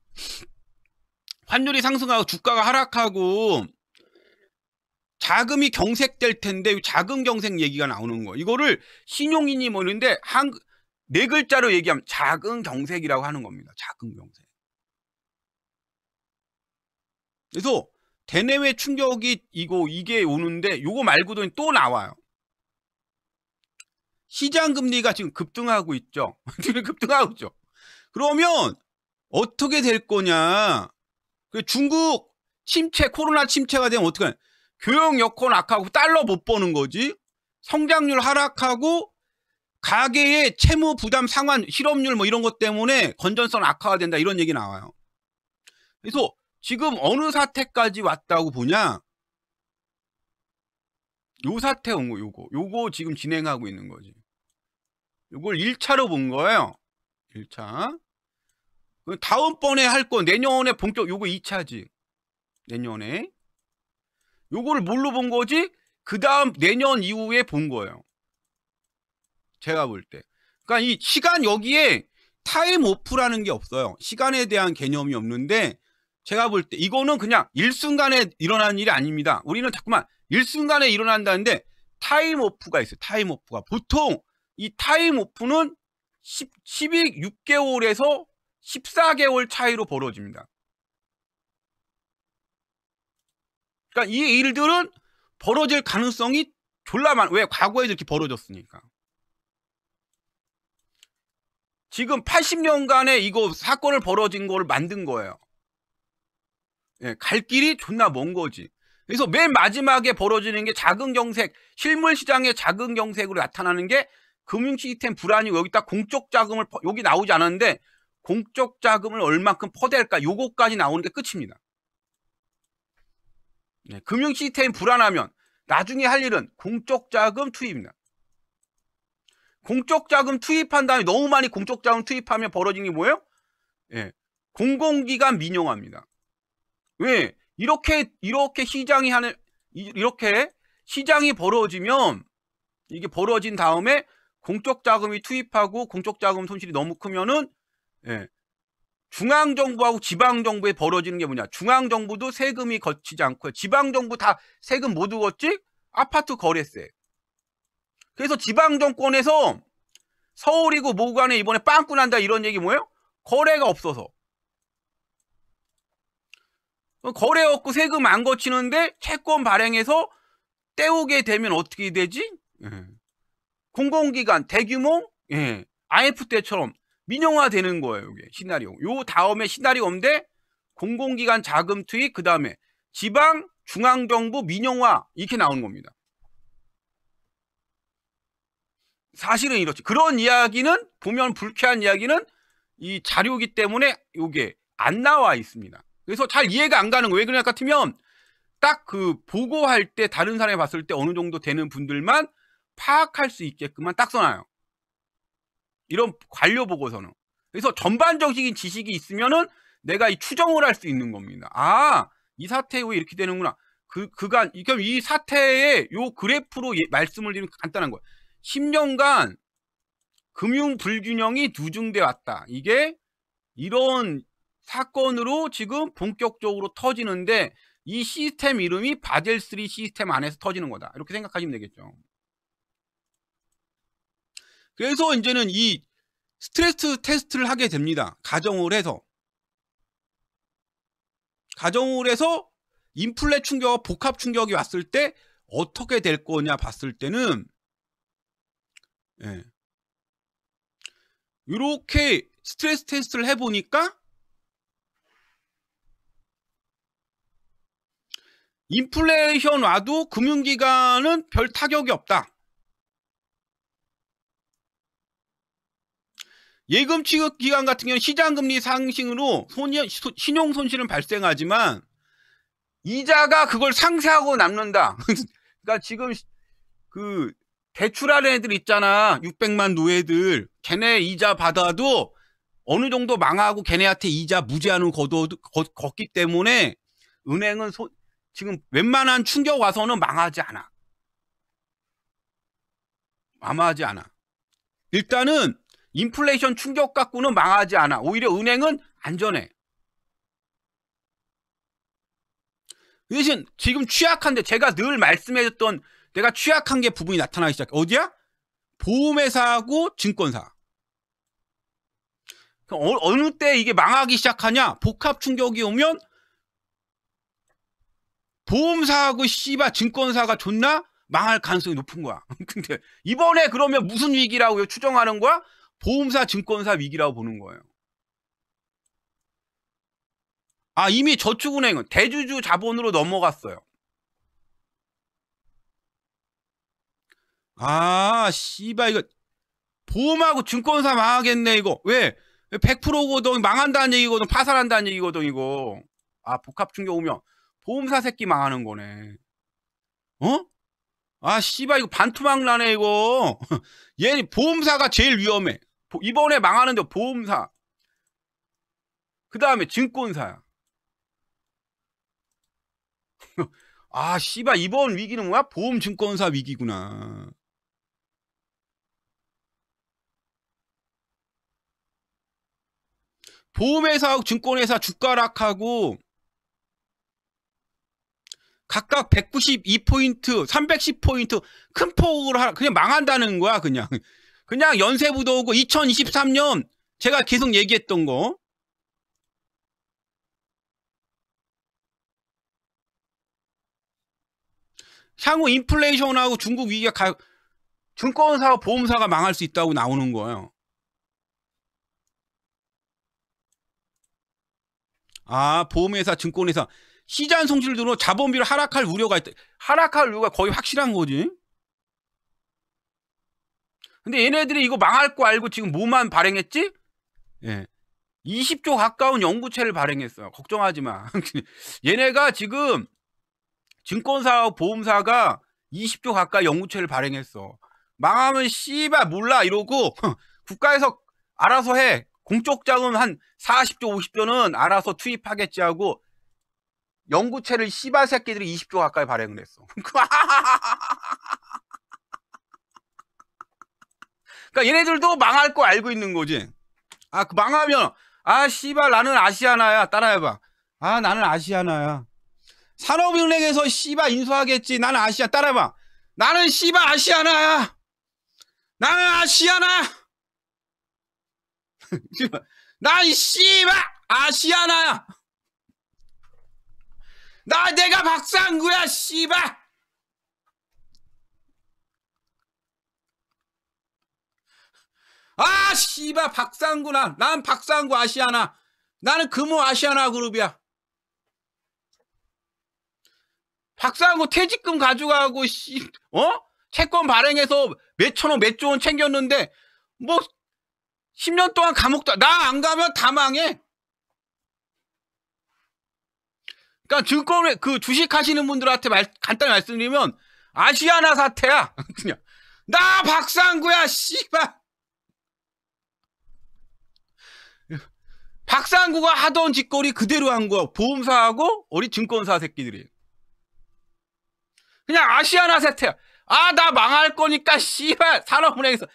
환율이 상승하고 주가가 하락하고 자금이 경색될 텐데, 자금 경색 얘기가 나오는 거. 이거를 신용인이 뭐는데 네 글자로 얘기하면 자금 경색이라고 하는 겁니다. 자금 경색. 그래서 대내외 충격이 이게 오는데, 요거 말고도 또 나와요. 시장 금리가 지금 급등하고 있죠. 지금 급등하고 있죠. 그러면 어떻게 될 거냐? 중국 침체, 코로나 침체가 되면 어떻게 하냐? 교역 여건 악화하고 달러 못 버는 거지. 성장률 하락하고 가계의 채무 부담 상환, 실업률 뭐 이런 것 때문에 건전성 악화가 된다, 이런 얘기 나와요. 그래서 지금 어느 사태까지 왔다고 보냐? 요 사태 온 거, 요거 지금 진행하고 있는 거지. 요걸 1차로 본 거예요. 1차. 다음번에 할 거, 내년에 본격, 요거 2차지. 내년에. 요거를 뭘로 본 거지? 그 다음 내년 이후에 본 거예요. 제가 볼 때. 그러니까 이 시간, 여기에 타임 오프라는 게 없어요. 시간에 대한 개념이 없는데, 제가 볼 때 이거는 그냥 일순간에 일어나는 일이 아닙니다. 우리는 자꾸만 일순간에 일어난다는데 타임 오프가 있어요. 타임 오프가. 보통 이 타임 오프는 6개월에서 14개월 차이로 벌어집니다. 그러니까 이 일들은 벌어질 가능성이 졸라 많아. 왜? 과거에도 이렇게 벌어졌으니까. 지금 80년간에 이거 사건을 벌어진 걸 만든 거예요. 예, 갈 길이 존나 먼 거지. 그래서 맨 마지막에 벌어지는 게 자금 경색, 실물 시장의 자금 경색으로 나타나는 게 금융 시스템 불안이고, 여기다 공적 자금을, 여기 나오지 않았는데 공적 자금을 얼만큼 퍼댈까, 요거까지 나오는 게 끝입니다. 네, 금융 시스템이 불안하면 나중에 할 일은 공적 자금 투입입니다. 공적 자금 투입한 다음에 너무 많이 공적 자금 투입하면 벌어지는 게 뭐예요? 예, 공공기관 민영화입니다. 왜? 이렇게 시장이 이렇게 시장이 벌어지면, 이게 벌어진 다음에 공적 자금이 투입하고 공적 자금 손실이 너무 크면은, 예, 중앙정부하고 지방정부에 벌어지는 게 뭐냐? 중앙정부도 세금이 거치지 않고요. 지방정부 다 세금 모두 걷지? 아파트 거래세. 그래서 지방정권에서 서울이고 뭐간에 이번에 빵꾸 난다, 이런 얘기 뭐예요? 거래가 없어서. 거래 없고 세금 안 거치는데 채권 발행해서 떼오게 되면 어떻게 되지? 공공기관 대규모, IMF 때처럼 민영화 되는 거예요. 이게 시나리오. 요 다음에 시나리오 없는데 공공기관 자금 투입, 그 다음에 지방 중앙정부 민영화, 이렇게 나오는 겁니다. 사실은 이렇지. 그런 이야기는, 보면 불쾌한 이야기는 이 자료이기 때문에 이게 안 나와 있습니다. 그래서 잘 이해가 안 가는 거예요. 왜 그러냐 같으면 딱 그 보고할 때 다른 사람이 봤을 때 어느 정도 되는 분들만 파악할 수 있게끔만 딱 써놔요. 이런 관료 보고서는. 그래서 전반적인 지식이 있으면은 내가 이 추정을 할 수 있는 겁니다. 아, 이 사태 왜 이렇게 되는구나. 그간, 이 사태의 요 그래프로 말씀을 드리면 간단한 거예요. 10년간 금융 불균형이 누중돼 왔다. 이게 이런 사건으로 지금 본격적으로 터지는데, 이 시스템 이름이 바젤 3 시스템 안에서 터지는 거다. 이렇게 생각하시면 되겠죠. 그래서 이제는 이 스트레스 테스트를 하게 됩니다. 가정을 해서 인플레 충격, 복합 충격이 왔을 때 어떻게 될 거냐 봤을 때는 이렇게 스트레스 테스트를 해보니까 인플레이션 와도 금융기관은 별 타격이 없다. 예금 취급 기간 같은 경우는 시장금리 상승으로 신용 손실은 발생하지만 이자가 그걸 상쇄하고 남는다. 그러니까 지금 그 대출하는 애들 있잖아. 600만 노예들. 걔네 이자 받아도 어느 정도 망하고 걔네한테 이자 무제한으로 걷기 때문에 은행은 지금 웬만한 충격 와서는 망하지 않아. 일단은 인플레이션 충격 갖고는 망하지 않아. 오히려 은행은 안전해. 대신 지금 취약한데 제가 늘 말씀해줬던 내가 취약한 게 부분이 나타나기 시작해. 어디야? 보험회사하고 증권사. 어느 때 이게 망하기 시작하냐? 복합 충격이 오면 보험사하고 증권사가 존나 망할 가능성이 높은 거야. 근데 이번에 그러면 무슨 위기라고 추정하는 거야? 보험사, 증권사 위기라고 보는 거예요. 이미 저축은행은 대주주 자본으로 넘어갔어요. 씨발 이거 보험하고 증권사 망하겠네 이거. 왜? 100%거든 망한다는 얘기거든 파산한다는 얘기거든 이거. 복합 충격 오면 보험사 새끼 망하는 거네. 씨발 이거 반토막 나네 이거. 얘 보험사가 제일 위험해. 이번에 망하는데 보험사. 그 다음에 증권사야. 씨발 이번 위기는 뭐야? 보험증권사 위기구나. 보험회사하고 증권회사 주가 하락하고 각각 192포인트, 310포인트 큰 폭으로 그냥 망한다는 거야. 그냥 연쇄부도 오고 2023년 제가 계속 얘기했던 거. 향후 인플레이션하고 중국 위기가 증권사와 보험사가 망할 수 있다고 나오는 거예요. 보험회사, 증권회사 시장 손실으로 자본비를 하락할 우려가 있다. 하락할 우려가 거의 확실한 거지. 근데 얘네들이 이거 망할 거 알고 지금 뭐만 발행했지? 20조 가까운 연구체를 발행했어요. 걱정하지 마. 얘네가 지금 증권사와 보험사가 20조 가까이 연구체를 발행했어. 망하면 씨발 몰라 이러고 국가에서 알아서 해. 공적 자금 한 40조 50조는 알아서 투입하겠지 하고 연구체를 씨발 새끼들이 20조 가까이 발행을 했어. 그러니까 얘네들도 망할 거 알고 있는 거지. 망하면 씨발 나는 아시아나야. 따라해봐. 나는 아시아나야. 산업은행에서 씨발 인수하겠지. 나는 아시아. 따라해봐. 나는 씨발 아시아나야. 나는 아시아나. 난 씨발 아시아나야. 내가 박상구야 씨발. 씨발 박상구나. 난 박상구 아시아나. 나는 금호 아시아나 그룹이야. 박상구 퇴직금 가져가고 채권 발행해서 몇천원 몇조원 챙겼는데 10년 동안 감옥도 나 안 가면 다 망해. 그러니까 증권에 주식 하시는 분들한테 간단히 말씀드리면 아시아나 사태야. 그냥 나 박상구야 씨발. 박상구가 하던 짓거리 그대로 한 거야. 보험사하고 우리 증권사 새끼들이. 그냥 아시아나 사태야. 나 망할 거니까 씨발 산업은행에서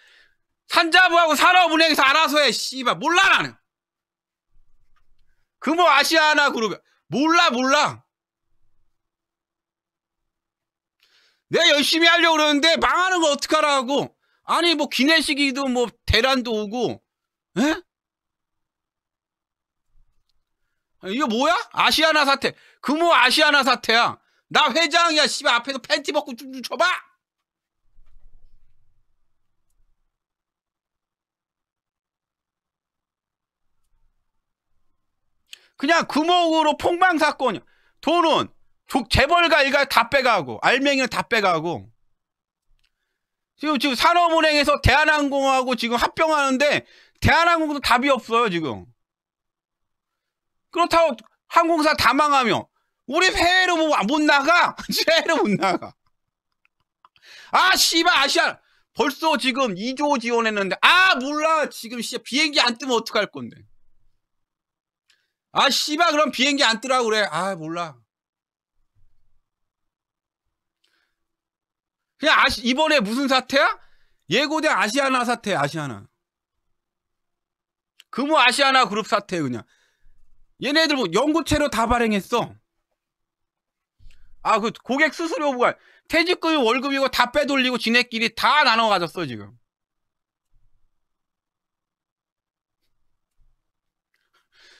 산자부하고 산업은행에서 알아서 해 씨발. 몰라 나는. 금호 아시아나 그룹 몰라. 내가 열심히 하려고 그러는데 망하는 걸 어떡하라고. 아니 뭐 기내식이도 뭐 대란도 오고. 에? 이거 뭐야? 아시아나 사태. 금호 아시아나 사태야. 나 회장이야. 씨발 앞에서 팬티 벗고 좀 쳐봐. 그냥 금옥으로 폭망 사건이야. 돈은 재벌가 일가 다 빼가고 알맹이는 다 빼가고. 지금 산업은행에서 대한항공하고 지금 합병하는데 대한항공도 답이 없어요 지금. 그렇다고 항공사 다 망하면 우리 해외로 못 나가. 해외로 못 나가. 아 씨발 아시아 벌써 지금 2조 지원했는데 아 몰라 지금 씨발 비행기 안 뜨면 어떡할 건데. 아 씨발 그럼 비행기 안 뜨라고 그래. 아 몰라. 그냥 이번에 무슨 사태야? 예고된 아시아나 사태. 아시아나 금호 아시아나 그룹 사태. 그냥 얘네들 뭐 연구체로 다 발행했어. 아 그 고객 수수료 부과 퇴직금이 월급이고 다 빼돌리고 지네끼리 다 나눠 가졌어 지금.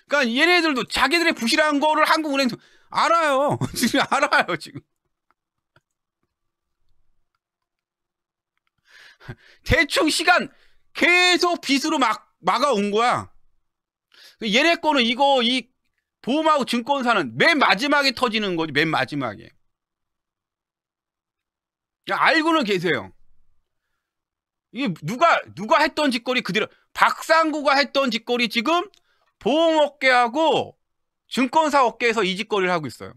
그러니까 얘네들도 자기들의 부실한 거를 한국은행도 알아요. 지금 알아요 지금. 대충 시간 계속 빚으로 막아온 거야. 얘네 거는 이 보험하고 증권사는 맨 마지막에 터지는 거지. 맨 마지막에. 알고는 계세요. 이게 누가 했던 짓거리 그대로 박상구가 했던 짓거리 지금 보험업계하고 증권사 업계에서 이 짓거리를 하고 있어요.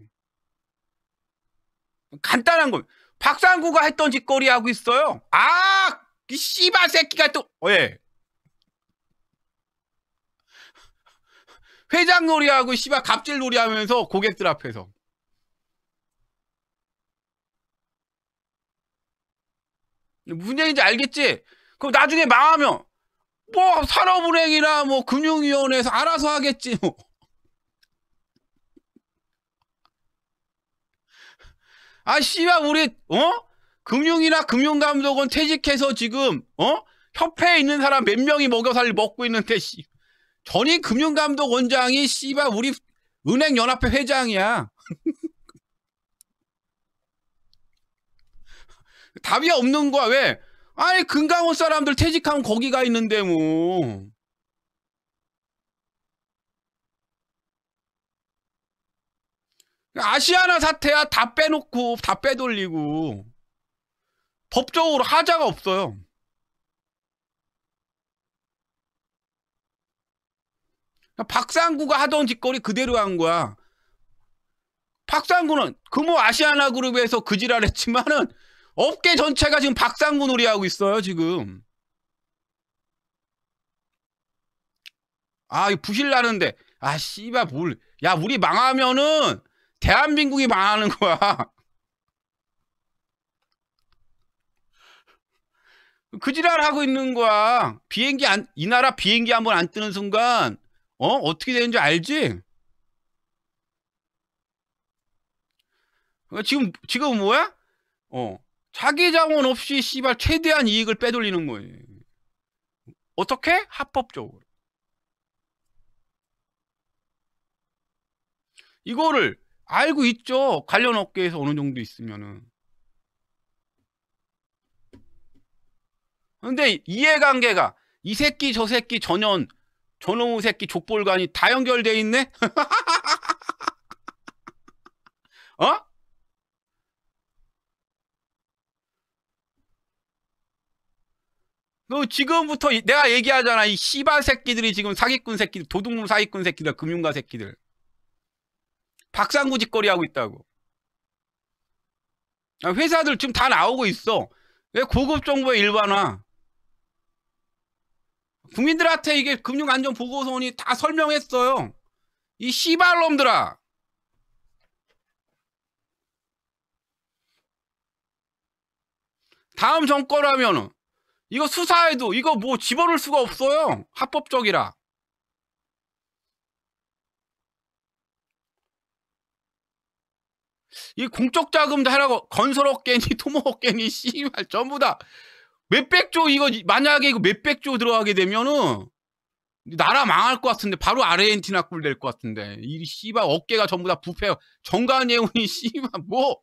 간단한 거. 박상구가 했던 짓거리 하고 있어요. 아, 이 씨발 새끼가 또 예. 회장 놀이하고 씨발 갑질 놀이하면서 고객들 앞에서. 무슨 얘기인지 알겠지? 그럼 나중에 망하면 뭐 산업은행이나 뭐 금융위원회에서 알아서 하겠지 뭐. 아 씨발 우리 금융이나 금융감독원 퇴직해서 지금 협회에 있는 사람 몇 명이 먹고 있는데 씨. 전임 금융감독원장이 씨발 우리 은행연합회 회장이야. 답이 없는 거야. 왜? 아니 금강원 사람들 퇴직하면 거기가 있는데 뭐. 아시아나 사태야. 다 빼놓고 다 빼돌리고 법적으로 하자가 없어요. 박상구가 하던 짓거리 그대로 한 거야. 박상구는 금호 아시아나 그룹에서 그지랄 했지만은 업계 전체가 지금 박상구 놀이하고 있어요 지금. 아 부실 나는데 아 씨발 뭘. 야 우리 망하면은 대한민국이 망하는 거야. 그지랄 하고 있는 거야. 이 나라 비행기 한번 안 뜨는 순간 어떻게 되는지 알지? 지금 뭐야? 자기 자원 없이 씨발 최대한 이익을 빼돌리는 거예요. 어떻게? 합법적으로. 이거를 알고 있죠. 관련 업계에서 어느 정도 있으면은. 근데 이해관계가 이 새끼 저 새끼 저놈의 새끼 족볼간이 다 연결돼 있네? 너 지금부터 내가 얘기하잖아. 이 씨발 새끼들이 지금 사기꾼 새끼들, 도둑놈 사기꾼 새끼들, 금융가 새끼들. 박상구 짓거리 하고 있다고. 회사들 지금 다 나오고 있어. 왜 고급 정보의 일반화. 국민들한테 이게 금융안전보고서원이 다 설명했어요. 이 씨발놈들아. 다음 정권하면은 이거 수사해도 이거 뭐 집어넣을 수가 없어요. 합법적이라. 이 공적 자금도 하라고 건설업계니 토목업계니 씨발 전부 다 몇백조 이거 만약에 이거 몇백조 들어가게 되면은 나라 망할 것 같은데 바로 아르헨티나 꿀 될 것 같은데 이 씨발 어깨가 전부 다 부패 정관예우니 씨발 뭐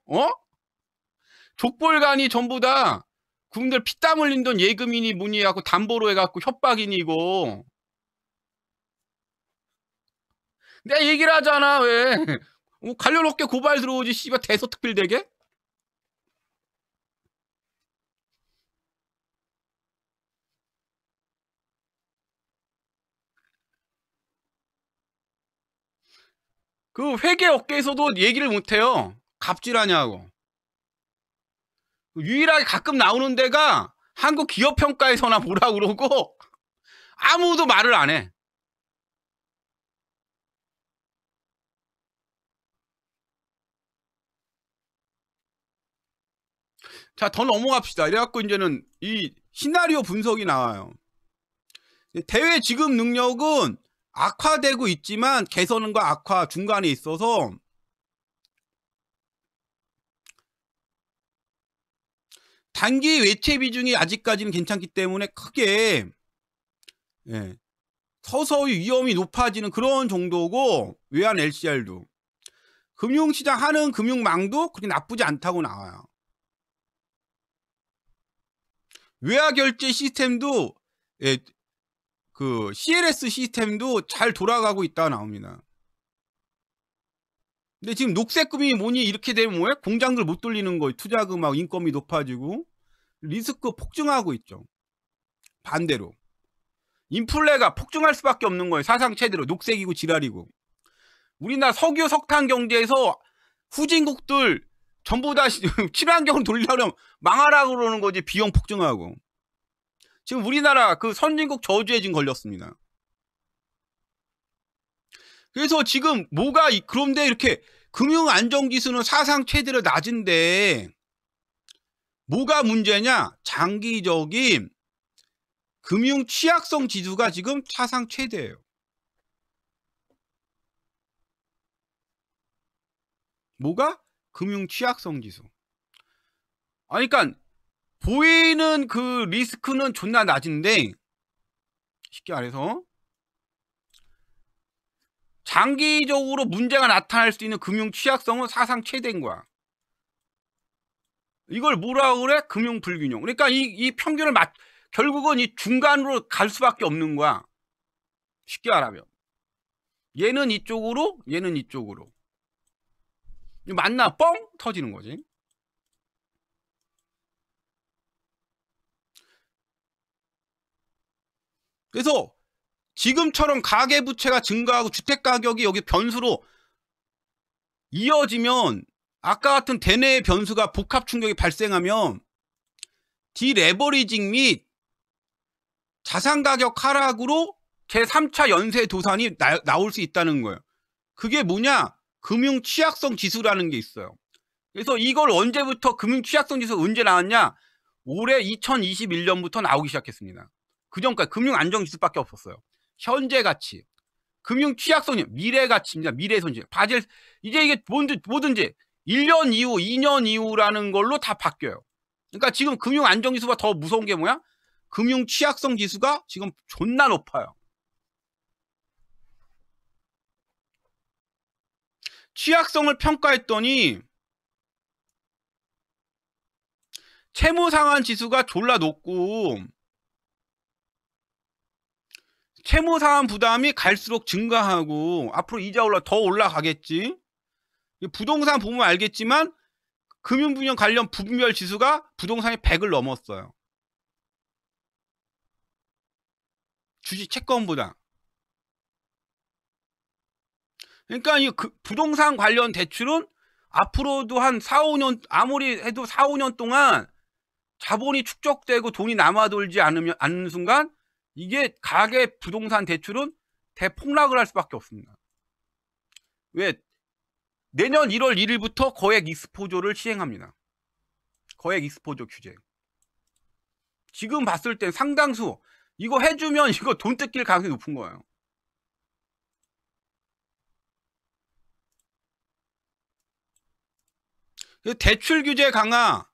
족벌간이 전부 다 그분들 피땀 흘린 돈 예금이니 뭐니 해갖고 담보로 해갖고 협박이니 이거 내가 얘기를 하잖아 왜 관련 업계 고발 들어오지 씨발 대서특필되게 그 회계 업계에서도 얘기를 못해요. 갑질하냐고. 유일하게 가끔 나오는 데가 한국 기업평가에서나 뭐라 그러고 아무도 말을 안 해. 자, 더 넘어갑시다. 이래갖고 이제는 이 시나리오 분석이 나와요. 대외 지급 능력은 악화되고 있지만 개선과 악화 중간에 있어서 단기 외채 비중이 아직까지는 괜찮기 때문에 크게 서서히 위험이 높아지는 그런 정도고 외환 LCR도 금융시장 하는 금융망도 그렇게 나쁘지 않다고 나와요. 외화결제 시스템도 그 CLS 시스템도 잘 돌아가고 있다고 나옵니다. 근데 지금 녹색금이 뭐니 이렇게 되면 뭐야? 공장들 못 돌리는 거예요. 투자금하고 인건비 높아지고 리스크 폭증하고 있죠. 반대로 인플레가 폭증할 수밖에 없는 거예요. 사상 최대로 녹색이고 지랄이고 우리나라 석유 석탄 경제에서 후진국들 전부 다 친환경을 돌리려면 망하라고 그러는 거지. 비용 폭증하고 지금 우리나라 그 선진국 저주에 지금 걸렸습니다. 그래서 지금 뭐가 그런데 이렇게 금융 안정지수는 사상 최대로 낮은데 뭐가 문제냐? 장기적인 금융 취약성 지수가 지금 사상 최대예요. 뭐가? 금융 취약성 지수. 아니 그러니까 보이는 그 리스크는 존나 낮은데 쉽게 말해서 장기적으로 문제가 나타날 수 있는 금융 취약성은 사상 최대인 거야. 이걸 뭐라고 그래? 금융 불균형. 그러니까 이 평균을 결국은 이 중간으로 갈 수밖에 없는 거야. 쉽게 말하면 얘는 이쪽으로 얘는 이쪽으로 만나 뻥 터지는 거지. 그래서 지금처럼 가계부채가 증가하고 주택가격이 여기 변수로 이어지면 아까 같은 대내의 변수가 복합 충격이 발생하면 디레버리징 및 자산가격 하락으로 제3차 연쇄 도산이 나올 수 있다는 거예요. 그게 뭐냐? 금융 취약성 지수라는 게 있어요. 그래서 이걸 언제부터 금융 취약성 지수 언제 나왔냐? 올해 2021년부터 나오기 시작했습니다. 그 전까지 금융 안정 지수밖에 없었어요. 현재 가치, 금융 취약성, 미래 가치입니다. 미래 손실. 바젤 이제 이게 뭐든지 1년 이후, 2년 이후라는 걸로 다 바뀌어요. 그러니까 지금 금융 안정 지수가 더 무서운 게 뭐야? 금융 취약성 지수가 지금 존나 높아요. 취약성을 평가했더니 채무상환 지수가 졸라 높고 채무상환 부담이 갈수록 증가하고 앞으로 이자 더 올라가겠지. 부동산 보면 알겠지만 금융분야 관련 부분별 지수가 부동산이 100을 넘었어요. 주식 채권보다. 그러니까 이 부동산 관련 대출은 앞으로도 한 4-5년 아무리 해도 4-5년 동안 자본이 축적되고 돈이 남아돌지 않는 순간 이게 가계 부동산 대출은 대폭락을 할 수밖에 없습니다. 왜? 내년 1월 1일부터 거액 익스포저를 시행합니다. 거액 익스포저 규제. 지금 봤을 때 상당수 이거 해주면 이거 돈 뜯길 가능성이 높은 거예요. 대출 규제 강화,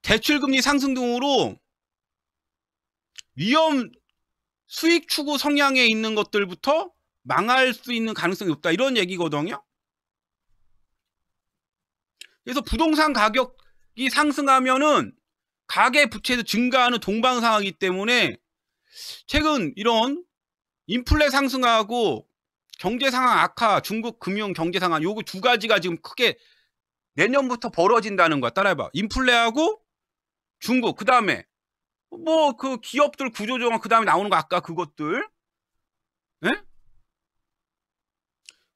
대출 금리 상승 등으로 위험 수익 추구 성향에 있는 것들부터 망할 수 있는 가능성이 높다, 이런 얘기거든요. 그래서 부동산 가격이 상승하면은 가계 부채도 증가하는 동방상하기 때문에 최근 이런 인플레 상승하고 경제 상황 악화, 중국 금융 경제 상황, 요거 두 가지가 지금 크게 내년부터 벌어진다는 거야. 따라해봐. 인플레하고 중국, 그 다음에 뭐 그 기업들 구조조정, 그 다음에 나오는 거 아까 그것들. 예?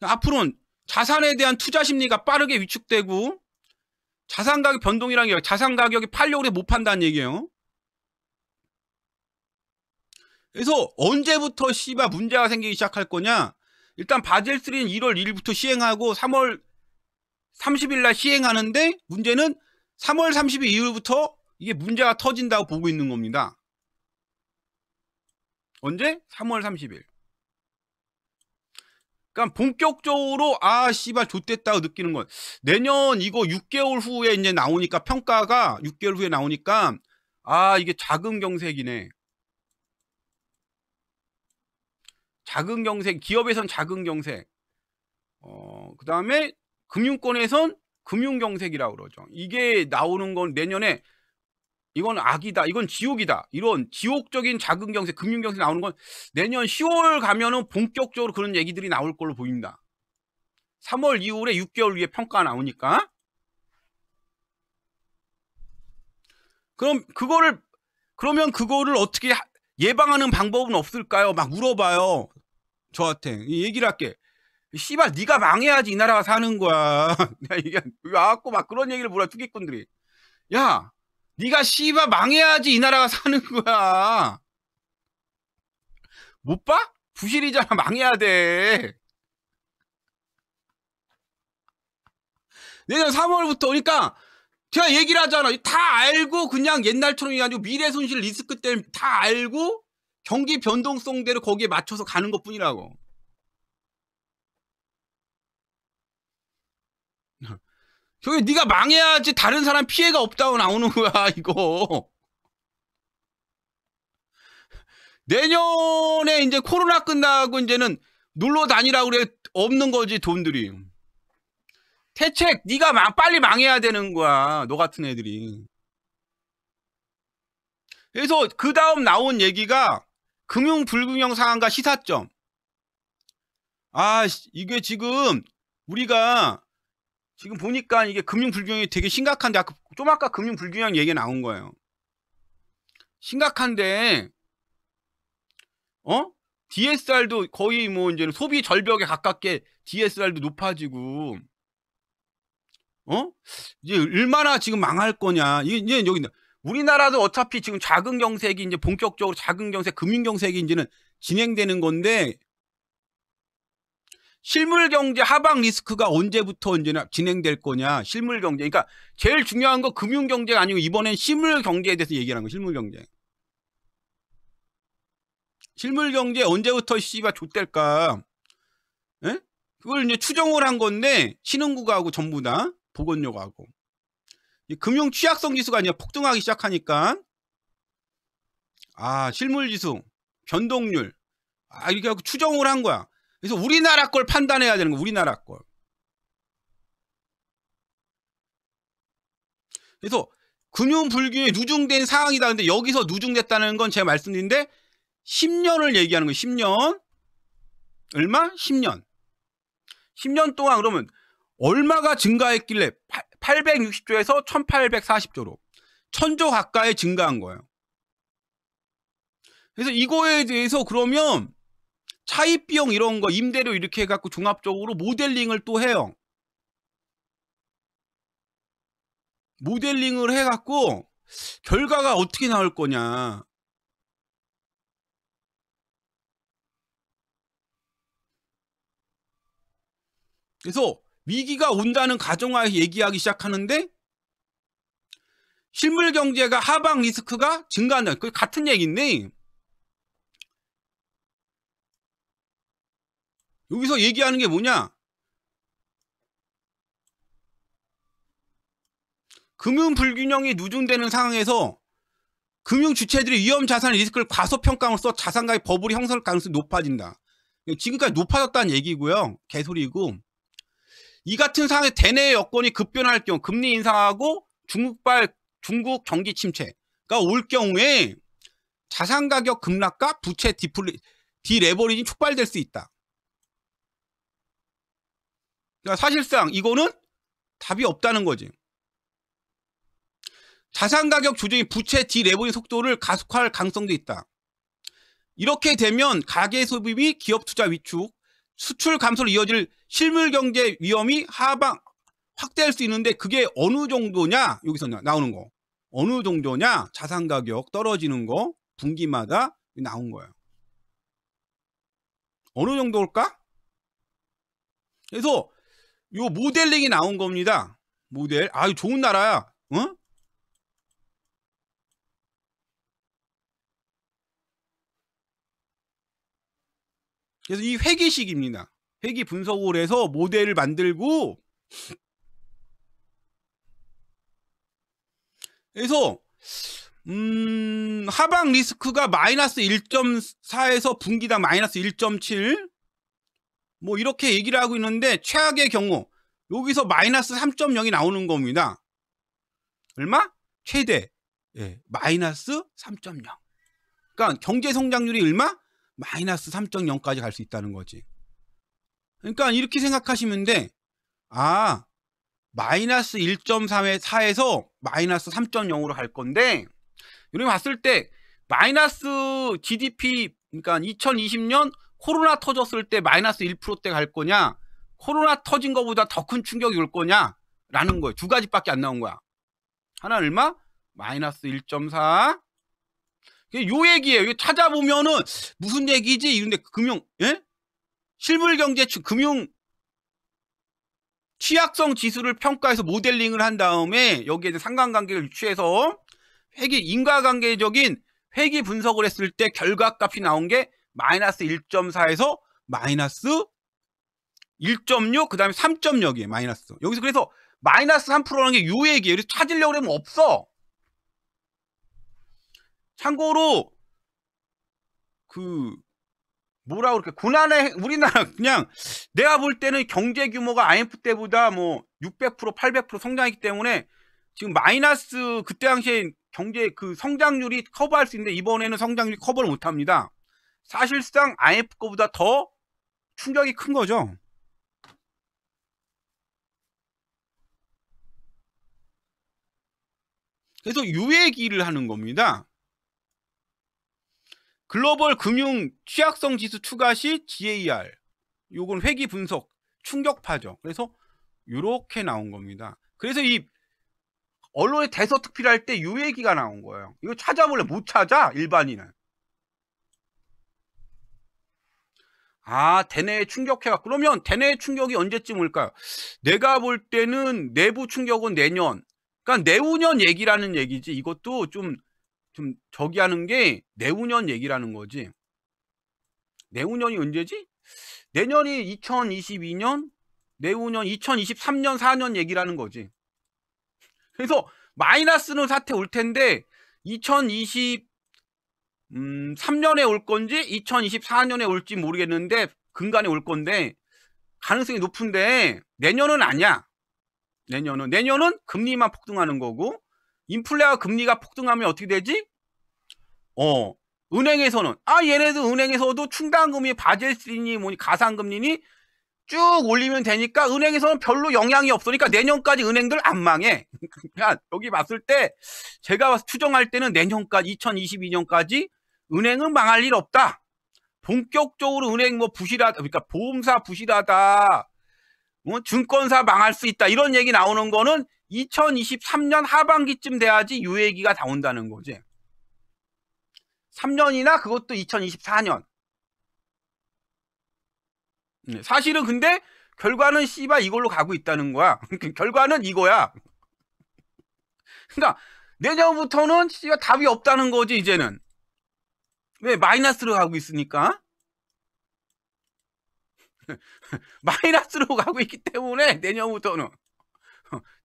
앞으로는 자산에 대한 투자 심리가 빠르게 위축되고 자산 가격 변동이라는 게 자산 가격이 팔려고 해 못 판다는 얘기예요. 그래서 언제부터 씨발 문제가 생기기 시작할 거냐? 일단 바젤 3는 1월 1일부터 시행하고 3월 30일 날 시행하는데, 문제는 3월 30일 이후부터 이게 문제가 터진다고 보고 있는 겁니다. 언제? 3월 30일. 그러니까 본격적으로 아 씨발 좆됐다고 느끼는 건 내년 이거 6개월 후에 이제 나오니까, 평가가 6개월 후에 나오니까 아 이게 작은 경색이네. 작은 경색, 기업에선 작은 경색. 그 다음에 금융권에선 금융 경색이라고 그러죠. 이게 나오는 건 내년에 이건 악이다, 이건 지옥이다, 이런 지옥적인 작은 경색, 금융 경색 나오는 건 내년 10월 가면은 본격적으로 그런 얘기들이 나올 걸로 보입니다. 3월 이후에 6개월 후에 평가가 나오니까. 그러면 그거를 어떻게 예방하는 방법은 없을까요? 막 물어봐요. 저한테. 얘기를 할게. 씨발 네가 망해야지 이 나라가 사는 거야. 이게 와갖고 막 그런 얘기를 물어, 투기꾼들이. 야, 네가 씨발 망해야지 이 나라가 사는 거야. 못 봐? 부실이잖아. 망해야 돼. 내년 3월부터. 그러니까 제가 얘기를 하잖아. 다 알고 그냥 옛날처럼 아니고 미래 손실 리스크 때문에 다 알고 경기 변동성대로 거기에 맞춰서 가는 것 뿐이라고. 저기 네가 망해야지 다른 사람 피해가 없다고 나오는 거야 이거. 내년에 이제 코로나 끝나고 이제는 놀러 다니라고 그래. 없는 거지 돈들이. 대책 네가 빨리 망해야 되는 거야, 너 같은 애들이. 그래서 그 다음 나온 얘기가 금융 불균형 상한가 시사점. 아 이게 지금 우리가 지금 보니까 이게 금융 불균형이 되게 심각한데, 아까 금융 불균형 얘기 나온 거예요. 심각한데 DSR도 거의 뭐 이제는 소비 절벽에 가깝게 DSR도 높아지고, 이제 얼마나 지금 망할 거냐. 이제 여기 우리나라도 어차피 지금 작은 경색이 이제 본격적으로 작은 경색, 금융 경색이 이제는 진행되는 건데, 실물 경제 하방 리스크가 언제부터 이제는 진행될 거냐. 실물 경제. 그러니까 제일 중요한 거 금융 경제가 아니고 이번엔 실물 경제에 대해서 얘기하는 거. 실물 경제. 실물 경제 언제부터 씨발 좆될까? 예? 그걸 이제 추정을 한 건데, 신흥국하고 전부 다 보건료하고 금융 취약성 지수가 아니라 폭등하기 시작하니까 아 실물 지수, 변동률 이렇게 하고 추정을 한 거야. 그래서 우리나라 걸 판단해야 되는 거. 우리나라 걸. 그래서 금융 불균형에 누중된 상황이다. 근데 여기서 누중됐다는 건 제가 말씀드린데 10년을 얘기하는 거예요. 10년. 얼마? 10년. 10년 동안 그러면 얼마가 증가했길래 860조에서 1840조로 1000조 가까이 증가한 거예요. 그래서 이거에 대해서 그러면 차입 비용 이런 거, 임대료 이렇게 해갖고 종합적으로 모델링을 또 해요. 모델링을 해갖고 결과가 어떻게 나올 거냐. 그래서 위기가 온다는 가정하에 얘기하기 시작하는데 실물 경제가 하방 리스크가 증가한다. 그 같은 얘기인데, 여기서 얘기하는 게 뭐냐? 금융 불균형이 누중되는 상황에서 금융 주체들이 위험 자산 리스크를 과소평가함으로써 자산 가격 버블이 형성될 가능성이 높아진다. 지금까지 높아졌다는 얘기고요. 개소리고. 이 같은 상황에 대내의 여건이 급변할 경우 금리 인상하고 중국 경기 침체가 올 경우에 자산 가격 급락과 부채 디레버리징이 촉발될 수 있다. 그러니까 사실상 이거는 답이 없다는 거지. 자산 가격 조정이 부채 디레버리징 속도를 가속화할 가능성도 있다. 이렇게 되면 가계 소비 및 기업 투자 위축, 수출 감소로 이어질 실물 경제 위험이 하방 확대할 수 있는데 그게 어느 정도냐? 여기서 나오는 거. 어느 정도냐? 자산 가격 떨어지는 거 분기마다 나온 거예요. 어느 정도일까? 그래서 요 모델링이 나온 겁니다. 모델. 아유 좋은 나라야. 어? 그래서 이 회기식입니다. 회기 분석을 해서 모델을 만들고 그래서 하방 리스크가 마이너스 1.4에서 분기당 마이너스 1.7 뭐 이렇게 얘기를 하고 있는데 최악의 경우 여기서 마이너스 3.0이 나오는 겁니다. 얼마? 최대 마이너스 3.0. 그러니까 경제 성장률이 얼마? 마이너스 3.0까지 갈 수 있다는 거지. 그러니까 이렇게 생각하시면 돼. 아, 마이너스 1.4에서 마이너스 3.0으로 갈 건데 이렇게 봤을 때 마이너스 GDP 그러니까 2020년 코로나 터졌을 때 마이너스 1%대 갈 거냐 코로나 터진 거보다 더 큰 충격이 올 거냐 라는 거예요. 두 가지밖에 안 나온 거야. 하나 얼마? 마이너스 1.4. 요 얘기예요. 이거 찾아보면은 무슨 얘기지? 이런데 금융, 예? 실물경제 금융 취약성 지수를 평가해서 모델링을 한 다음에 여기에 상관관계를 유추해서 인과관계적인 회기 분석을 했을 때 결과값이 나온 게 마이너스 1.4에서 마이너스 1.6, 그 다음에 3.0이에요. 마이너스. 여기서 그래서 마이너스 3%라는 게 요 얘기예요. 그래서 찾으려고 그러면 없어. 참고로 뭐라고 그렇게 고난의 우리나라 그냥 내가 볼 때는 경제 규모가 IMF 때보다 뭐 600%, 800% 성장했기 때문에 지금 마이너스 그때 당시에 경제 성장률이 커버할 수 있는데 이번에는 성장률이 커버를 못 합니다. 사실상 IMF 거보다 더 충격이 큰 거죠. 그래서 요 얘기를 하는 겁니다. 글로벌 금융 취약성 지수 추가 시 GAR 요건 회기 분석 충격파죠. 그래서 이렇게 나온 겁니다. 그래서 이 언론에 대서특필할 때 요 얘기가 나온 거예요. 이거 찾아볼래 못 찾아 일반인은. 아 대내의 충격해가 그러면 대내의 충격이 언제쯤 올까요? 내가 볼 때는 내부 충격은 내년 그러니까 내후년 얘기라는 얘기지. 이것도 좀 저기 하는 게 내후년 얘기라는 거지. 내후년이 언제지? 내년이 2022년, 내후년 2023년, 4년 얘기라는 거지. 그래서 마이너스는 사태 올 텐데 2023년에 올 건지 2024년에 올지 모르겠는데 근간에 올 건데 가능성이 높은데 내년은 아니야. 내년은 금리만 폭등하는 거고 인플레와 금리가 폭등하면 어떻게 되지? 은행에서는 얘네들 은행에서도 충당금리 바젤3니 뭐니 가상금리니 쭉 올리면 되니까 은행에서는 별로 영향이 없으니까 내년까지 은행들 안 망해. 그러니까 여기 봤을 때 제가 추정할 때는 내년까지 2022년까지 은행은 망할 일 없다. 본격적으로 은행 뭐 부실하다 그러니까 보험사 부실하다 증권사 망할 수 있다 이런 얘기 나오는 거는 2023년 하반기쯤 돼야지 요 얘기가 나온다는 거지. 3년이나 그것도 2024년. 사실은 근데 결과는 씨발 이걸로 가고 있다는 거야. 결과는 이거야. 그러니까 내년부터는 씨발 답이 없다는 거지 이제는. 왜? 마이너스로 가고 있으니까. 마이너스로 가고 있기 때문에 내년부터는.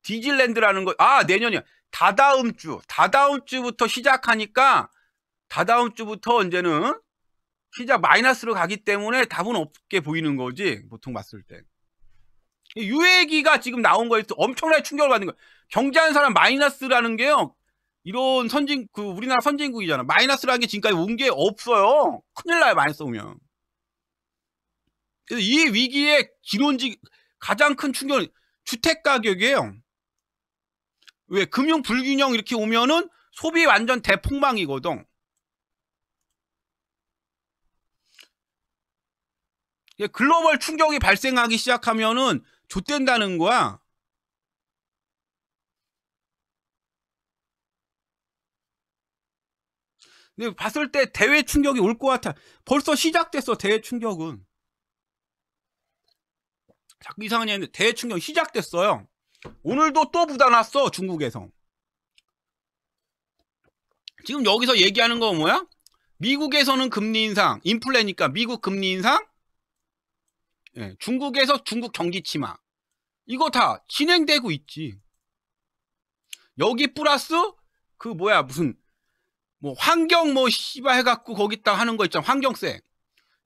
디즈랜드라는 거, 내년이야. 다다음 주부터 시작하니까, 다다음 주부터 이제는 시작 마이너스로 가기 때문에 답은 없게 보이는 거지, 보통 봤을 때. 유예기가 지금 나온 거에 엄청나게 충격을 받는 거예요. 경제하는 사람 마이너스라는 게요, 이런 우리나라 선진국이잖아. 마이너스라는 게 지금까지 온 게 없어요. 큰일 나요, 마이너스 오면. 그래서 이 위기의 가장 큰 충격은 주택 가격이에요. 왜? 금융 불균형 이렇게 오면은 소비 완전 대폭망이거든. 글로벌 충격이 발생하기 시작하면은 좆된다는 거야. 근데 봤을 때 대외 충격이 올 것 같아. 벌써 시작됐어, 대외 충격은. 자꾸 이상한 얘기인데 대외 충격이 시작됐어요. 오늘도 또 부담 났어, 중국에서. 지금 여기서 얘기하는 거 뭐야? 미국에서는 금리 인상, 인플레니까 미국 금리 인상, 중국에서 중국 경기 침하. 이거 다 진행되고 있지. 여기 플러스 무슨 환경 씨발 해갖고 거기다 하는 거 있잖아. 환경세.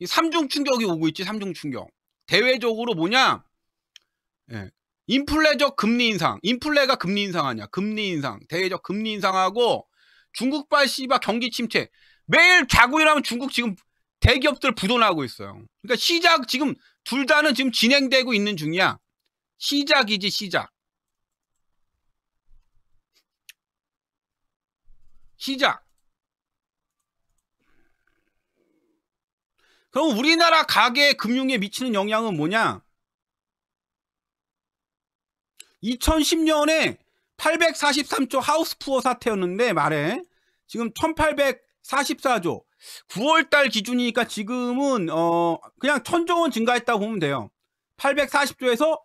이 3중 충격이 오고 있지. 3중 충격. 대외적으로 뭐냐? 인플레적 금리 인상. 인플레가 금리 인상 아니야. 금리 인상. 대외적 금리 인상하고 중국발 씨발 경기 침체. 매일 자고 일하면 중국 지금 대기업들 부도나고 있어요. 그러니까 지금 둘 다는 지금 진행되고 있는 중이야. 시작이지, 시작. 그럼 우리나라 가계 금융에 미치는 영향은 뭐냐? 2010년에 843조 하우스푸어 사태였는데 말해. 지금 1844조. 9월달 기준이니까 지금은 그냥 1000조 원 증가했다고 보면 돼요. 840조에서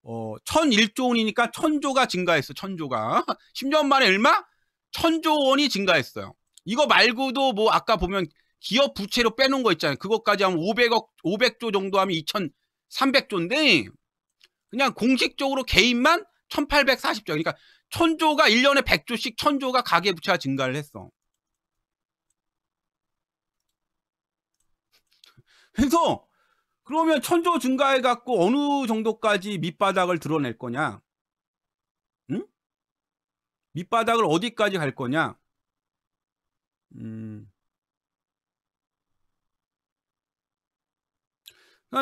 1001조 원이니까 1000조가 증가했어. 1000조가. 10년 만에 얼마? 1000조 원이 증가했어요. 이거 말고도 아까 보면 기업 부채로 빼놓은 거 있잖아요. 그것까지 하면 500조 정도 하면 2300조인데 그냥 공식적으로 개인만 1840조. 그러니까 1000조가 1년에 100조씩 1000조가 가계부채가 증가를 했어. 그래서 그러면 1000조 증가해갖고 어느 정도까지 밑바닥을 드러낼 거냐? 응? 밑바닥을 어디까지 갈 거냐?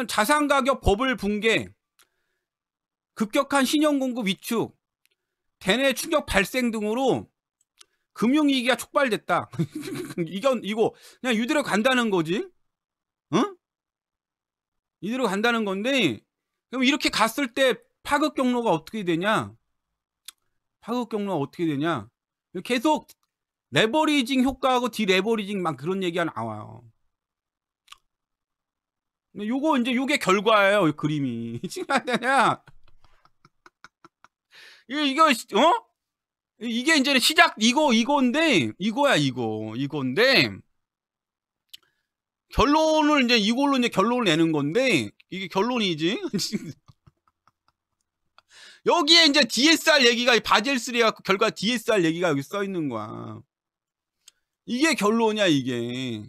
자산가격 버블 붕괴, 급격한 신용공급 위축, 대내 충격 발생 등으로 금융위기가 촉발됐다. 이거 그냥 이대로 간다는 거지. 응? 이대로 간다는 건데, 그럼 이렇게 갔을 때 파급 경로가 어떻게 되냐? 계속 레버리징 효과하고 디레버리징 막 그런 얘기가 나와요. 요게 결과예요, 그림이. 지금 안 되냐? 이게 이제는 이건데, 이건데, 결론을 이걸로 결론을 내는 건데, 이게 결론이지? 여기에 이제 DSR 얘기가, 바젤3 해갖고 결과 DSR 얘기가 여기 써 있는 거야. 이게 결론이야, 이게.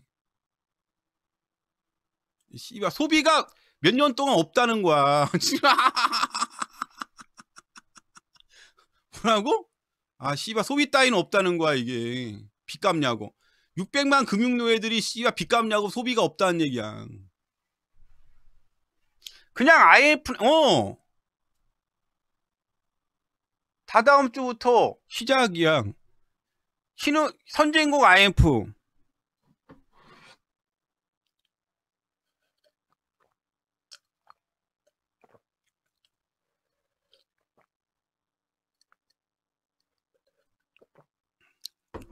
씨발, 소비가 몇 년 동안 없다는 거야. 뭐라고? 씨발, 소비 따위는 없다는 거야, 이게. 빚 갚냐고. 600만 금융노예들이 씨발 빚 갚냐고 소비가 없다는 얘기야. 그냥 IMF, 다다음 주부터 시작이야. 선진국 IMF.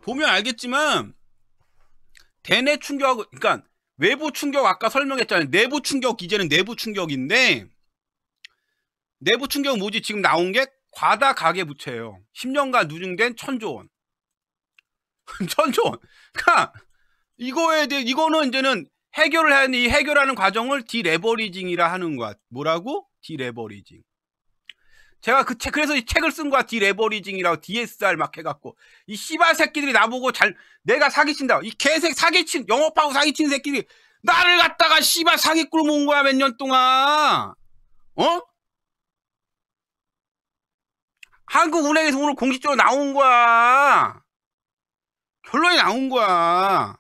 보면 알겠지만 대내 충격하고, 그러니까 외부 충격 아까 설명했잖아요. 내부 충격, 이제는 내부 충격인데, 내부 충격은 뭐지? 지금 나온 게 과다 가계부채예요. 10년간 누증된 1000조 원. 1000조 원. 그러니까 이거는 이제는 해결을 해야 하는데, 이 해결하는 과정을 디레버리징이라 하는 거야. 뭐라고? 디레버리징. 제가 그래서 이 책을 쓴 거야. 디레버리징이라고 DSR 막 해갖고. 이 씨발 새끼들이 나보고 내가 사기친다. 이 개색 사기친, 영업하고 사기친 새끼들이 나를 갖다가 씨발 사기꾼 모은 거야, 몇 년 동안. 어? 한국은행에서 오늘 공식적으로 나온 거야. 결론이 나온 거야.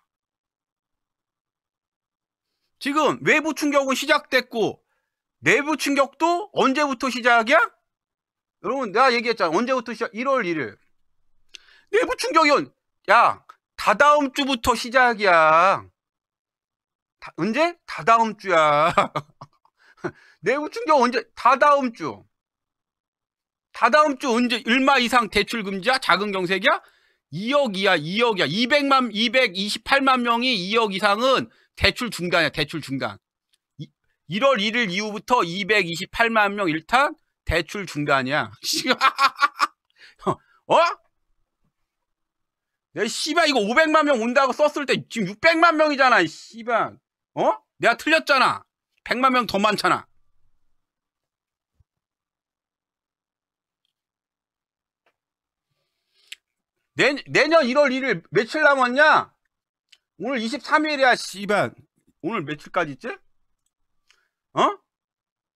지금 외부 충격은 시작됐고, 내부 충격도 언제부터 시작이야? 여러분, 내가 얘기했잖아. 언제부터 시작? 1월 1일. 내부 충격이, 야, 다다음 주부터 시작이야. 언제? 다다음 주야. 내부 충격 언제? 다다음 주. 다다음 주 언제? 얼마 이상 대출 금지야? 작은 경색이야? 2억이야, 2억이야. 228만 명이 2억 이상은 대출 중단이야, 대출 중단. 1월 1일 이후부터 228만 명 일단 대출 중단이야. 어? 내 씨발 이거 500만 명 온다고 썼을 때 지금 600만 명이잖아, 씨발. 어? 내가 틀렸잖아. 100만 명 더 많잖아. 내년 1월 1일 며칠 남았냐? 오늘 23일이야, 씨발. 오늘 며칠까지 있지? 어?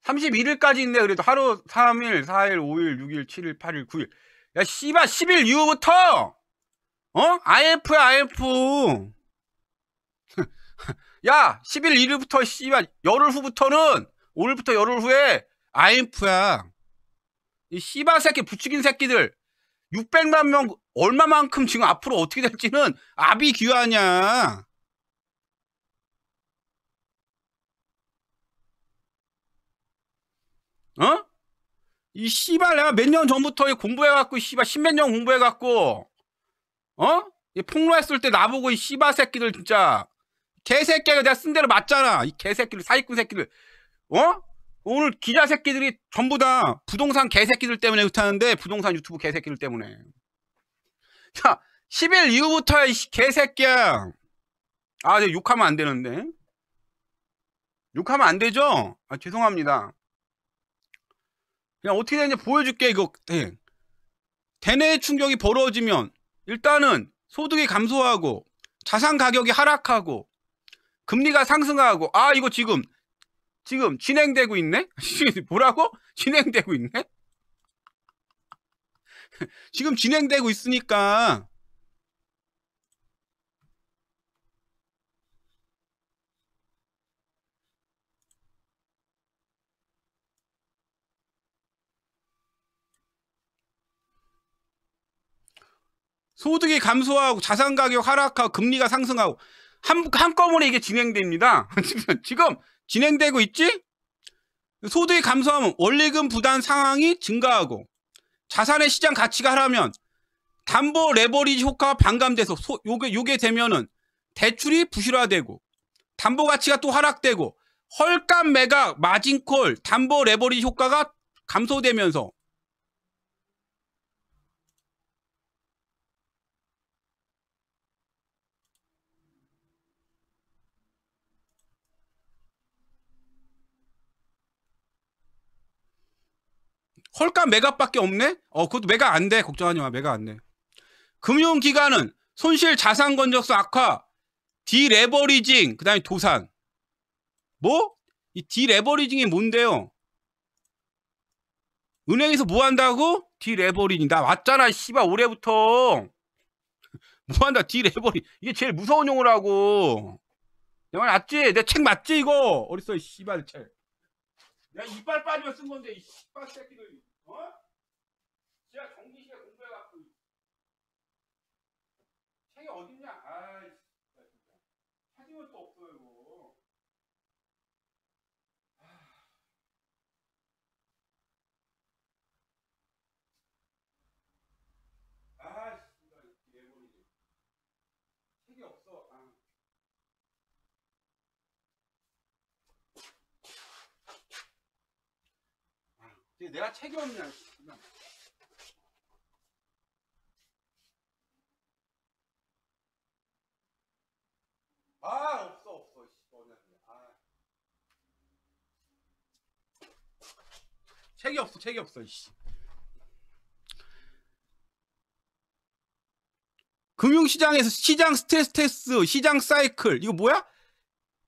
31일까지 있네. 그래도 하루 3일, 4일, 5일, 6일, 7일, 8일, 9일. 야, 씨발 10일 이후부터 IMF야, IMF. 야, 10일 1일부터 씨발 열흘 후부터는 오늘부터 열흘 후에 IMF야. 이 씨발 새끼 부추긴 새끼들 600만 명 얼마만큼 지금 앞으로 어떻게 될지는 아비규환이야. 어? 이 씨발 내가 몇 년 전부터 공부해갖고 씨발 십몇 년 공부해갖고 이 폭로했을 때 나보고 이 씨발 새끼들 진짜 개새끼가 내가 쓴 대로 맞잖아. 이 개새끼들 사기꾼 새끼들 오늘 기자 새끼들이 전부 다 부동산 개새끼들 때문에 그렇다는데 부동산 유튜브 개새끼들 때문에. 자 10일 이후부터 이 개새끼야. 아 내가 욕하면 안 되는데. 욕하면 안 되죠? 아 죄송합니다. 그냥 어떻게 되는지 보여줄게. 이거 대내 충격이 벌어지면 일단은 소득이 감소하고 자산 가격이 하락하고 금리가 상승하고 아 이거 지금 진행되고 있네? 뭐라고? 진행되고 있네? 지금 진행되고 있으니까 소득이 감소하고 자산 가격 하락하고 금리가 상승하고 한꺼번에 이게 진행됩니다. 지금 진행되고 있지? 소득이 감소하면 원리금 부담 상황이 증가하고 자산의 시장 가치가 하락하면 담보 레버리지 효과가 반감돼서 요게 되면은 대출이 부실화되고 담보 가치가 또 하락되고 헐값 매각 마진콜 담보 레버리지 효과가 감소되면서 헐값 매각밖에 없네? 그것도 매각 안 돼. 걱정하지 마. 매각 안 돼. 금융기관은 손실 자산 건전성 악화, 디레버리징, 그 다음에 도산. 뭐? 이 디레버리징이 뭔데요? 은행에서 뭐 한다고? 디레버리징. 나 왔잖아, 씨발, 올해부터. 뭐 한다, 디레버리. 이게 제일 무서운 용어라고. 내 말 맞지? 내 책 맞지, 이거? 어딨어, 이 씨발 책. 내가 이빨 빠지면 쓴 건데, 이 씨발 새끼들. 제가 전기시에 공부해갖고. 책이 어딨냐? 아이, 찾으면 또 없어요, 이거. 아, 씨발, 내버리지. 책이 없어. 내가 책이 없냐, 씨발. 없어. 책이 없어, 이씨. 금융시장에서 시장 스트레스 테스트, 시장 사이클, 이거 뭐야?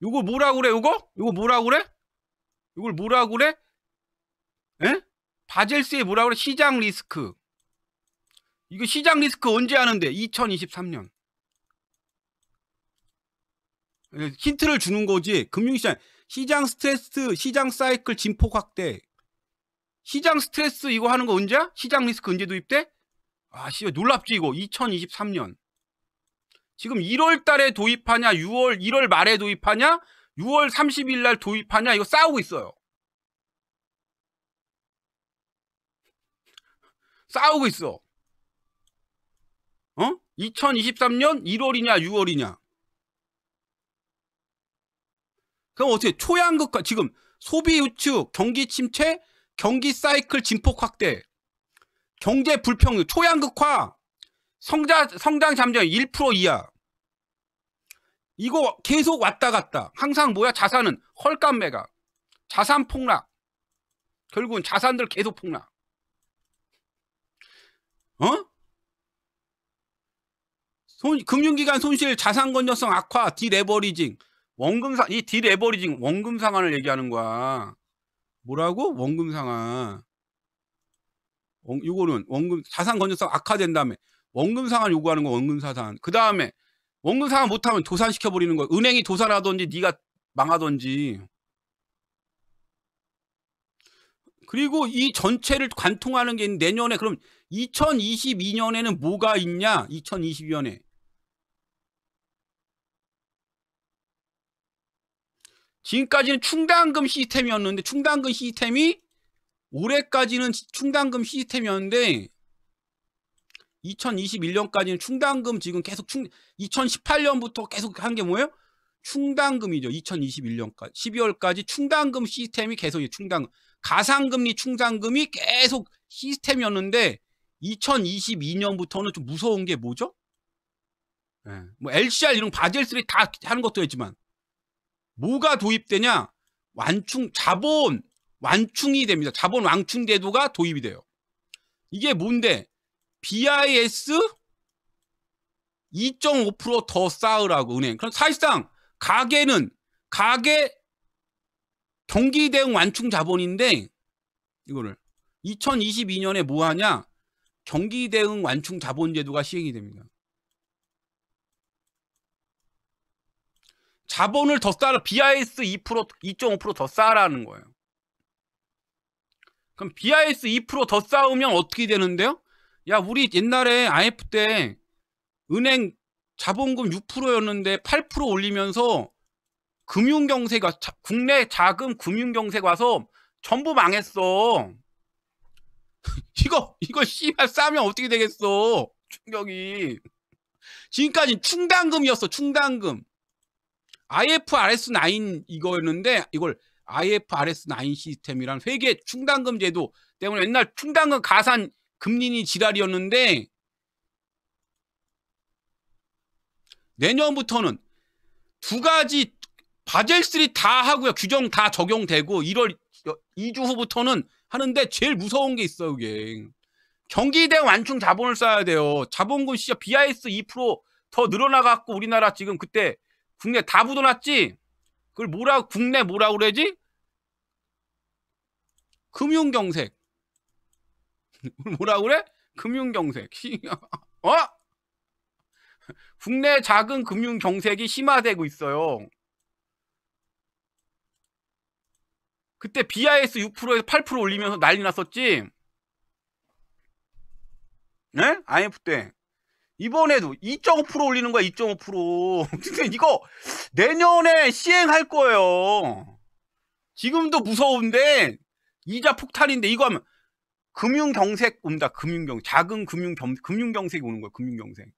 이거 뭐라고 그래, 이거? 이거 뭐라고 그래? 이걸 뭐라고 그래? 에? 바젤스에 뭐라고 그래? 시장 리스크. 이거 시장 리스크 언제 하는데? 2023년. 힌트를 주는 거지. 금융시장, 시장 스트레스, 시장 사이클 진폭 확대. 시장 스트레스 이거 하는 거 언제야? 시장 리스크 언제 도입돼? 아, 씨, 놀랍지, 이거. 2023년. 지금 1월 달에 도입하냐, 1월 말에 도입하냐, 6월 30일 날 도입하냐, 이거 싸우고 있어요. 싸우고 있어. 2023년 1월이냐, 6월이냐. 그럼 어떻게, 초양극화, 지금 소비 우측, 경기 침체, 경기 사이클 진폭 확대, 경제 불평등, 초양극화, 성장 잠정 1% 이하. 이거 계속 왔다 갔다. 항상 뭐야? 자산은 헐값 매각, 자산 폭락. 결국은 자산들 계속 폭락. 금융기관 손실, 자산 건전성 악화, 디레버리징, 이 디레버리징, 원금 상환을 얘기하는 거야. 뭐라고? 원금 상환. 이거는 원금, 자산 건전성 악화된 다음에 원금 상환 요구하는 거, 원금 사산. 그 다음에 원금 상환 못하면 도산시켜버리는 거야. 은행이 도산하든지 네가 망하든지. 그리고 이 전체를 관통하는 게 내년에, 그럼 2022년에는 뭐가 있냐? 2022년에. 지금까지는 충당금 시스템이었는데, 충당금 시스템이 올해까지는 충당금 시스템이었는데 2021년까지는 충당금, 지금 계속 2018년부터 계속 한 게 뭐예요? 충당금이죠. 2021년까지 12월까지 충당금 시스템이 계속, 충당금, 가상금리 충당금이 계속 시스템이었는데 2022년부터는 좀 무서운 게 뭐죠? 뭐 LCR 이런 바젤3 다 하는 것도 있지만 뭐가 도입되냐? 자본 완충이 됩니다. 자본 완충 제도가 도입이 돼요. 이게 뭔데? BIS 2.5% 더 쌓으라고, 은행. 그럼 사실상 가계 경기 대응 완충 자본인데, 이거를 2022년에 뭐 하냐? 경기 대응 완충 자본 제도가 시행이 됩니다. 자본을 더 쌓으라. BIS 2.5% 더 쌓으라는 거예요. 그럼 BIS 2% 더 쌓으면 어떻게 되는데요? 야, 우리 옛날에 IF 때 은행 자본금 6%였는데 8% 올리면서 금융경세가, 국내 자금 금융경세가 와서 전부 망했어. 이거 씨발 싸면 어떻게 되겠어? 충격이. 지금까지 충당금이었어. 충당금. IFRS9 이거였는데, 이걸 IFRS9 시스템이란 회계 충당금 제도 때문에 옛날 충당금 가산 금리니 지랄이었는데, 내년부터는 두 가지 바젤3 다 하고요. 규정 다 적용되고 1월 2주 후부터는 하는데, 제일 무서운 게 있어요. 이게 경기 대응 완충 자본을 쌓아야 돼요. 자본금 시작 BIS 2% 더 늘어나갖고 우리나라 지금 그때 국내 다 묻어놨지. 그걸 국내 뭐라고 그러지? 금융경색. 뭐라고 그래? 금융경색. 국내 작은 금융경색이 심화되고 있어요. 그때 BIS 6%에서 8% 올리면서 난리 났었지. 네? IMF 때. 이번에도 2.5% 올리는 거야. 2.5%. 근데 이거 내년에 시행할 거예요. 지금도 무서운데 이자 폭탄인데, 이거 하면 금융경색 온다. 작은 금융경색이 오는 거야. 금융경색.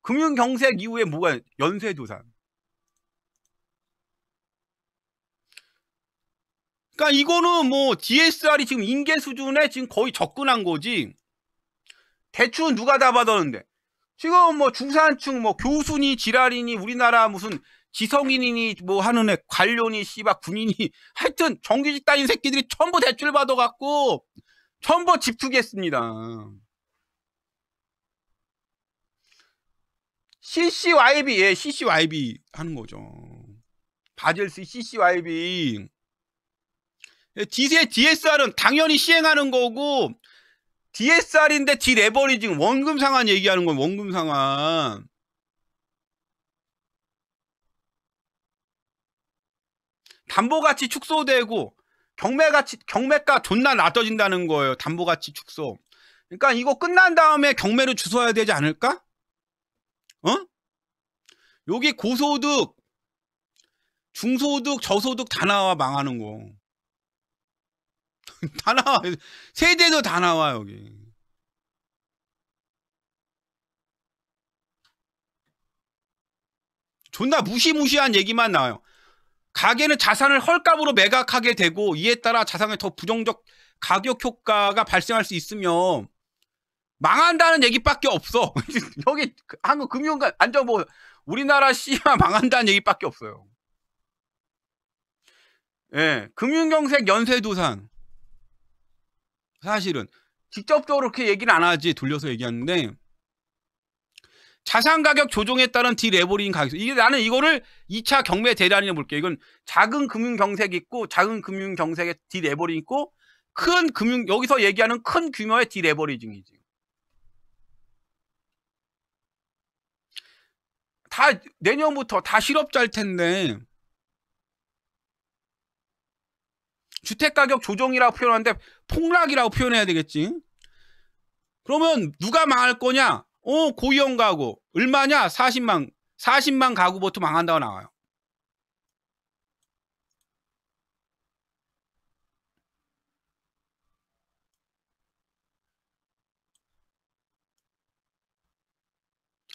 금융경색 이후에 뭐가, 연쇄도산. 그러니까 이거는 뭐 DSR이 지금 인계 수준에 지금 거의 접근한 거지. 대출은 누가 다 받았는데, 지금 뭐 중산층 뭐 교수니 지랄이니 우리나라 무슨 지성인이니 뭐 하는 애, 관료니 씨발 군인이, 하여튼 정규직 다닌 새끼들이 전부 대출 받아갖고 전부 집 투기했습니다. CCYB, 예, CCYB 하는 거죠. 바젤스 CCYB. DSR은 당연히 시행하는 거고, DSR인데 디레버리징, 원금 상환 얘기하는 건 원금 상환. 담보가치 축소되고 경매가 존나 낮아진다는 거예요. 담보가치 축소. 그러니까 이거 끝난 다음에 경매를 주소해야 되지 않을까? 여기 고소득, 중소득, 저소득 다 나와. 망하는 거. 다 나와. 세대도 다 나와 여기. 존나 무시무시한 얘기만 나와요. 가게는 자산을 헐값으로 매각하게 되고 이에 따라 자산에 더 부정적 가격 효과가 발생할 수 있으며 망한다는 얘기밖에 없어. 여기 한국 금융가 안정보 우리나라 씨가 망한다는 얘기밖에 없어요. 예, 금융경색 연쇄도산. 사실은 직접적으로 그렇게 얘기는 안 하지. 돌려서 얘기하는데 자산가격 조정에 따른 디레버링 가격. 이게 나는 이거를 2차 경매 대란이라고 볼게요. 이건 작은 금융경색이 있고 작은 금융경색의 디레버링 있고 큰 금융 여기서 얘기하는 큰 규모의 디레버리징이지. 다 내년부터 다 실업자일 텐데 주택가격 조정이라고 표현하는데 폭락이라고 표현해야 되겠지. 그러면 누가 망할 거냐? 고위험 가구. 얼마냐? 40만 가구부터 망한다고 나와요.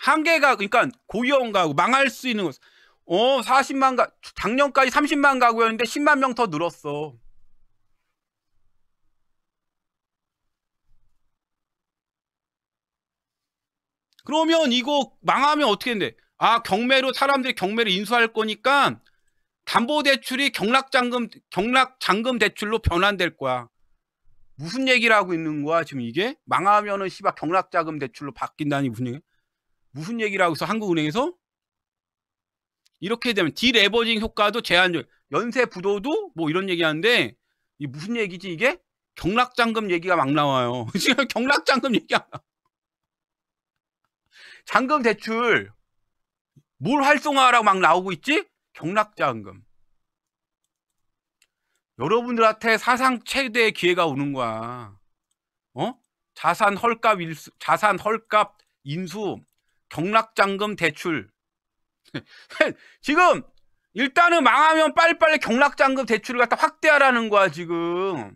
한계가 그러니까 고위험 가구 망할 수 있는 것. 40만 가 작년까지 30만 가구였는데 10만 명 더 늘었어. 그러면 이거 망하면 어떻게 된대? 경매로 사람들이 경매를 인수할 거니까 담보대출이 경락잔금 대출로 변환될 거야. 무슨 얘기를 하고 있는 거야 지금 이게? 망하면은 씨발 경락자금 대출로 바뀐다니 무슨 얘기를 하고 있어 한국은행에서? 이렇게 되면 디레버징 효과도 제한적, 연쇄 부도도 뭐 이런 얘기하는데 이 무슨 얘기지 이게? 경락잔금 얘기가 막 나와요. 지금 경락잔금 얘기야. 잔금 대출 뭘 활성화하라고 막 나오고 있지? 경락자금. 여러분들한테 사상 최대의 기회가 오는 거야. 자산 헐값 인수, 경락잔금 대출. 지금 일단은 망하면 빨리빨리 경락잔금 대출을 갖다 확대하라는 거야 지금.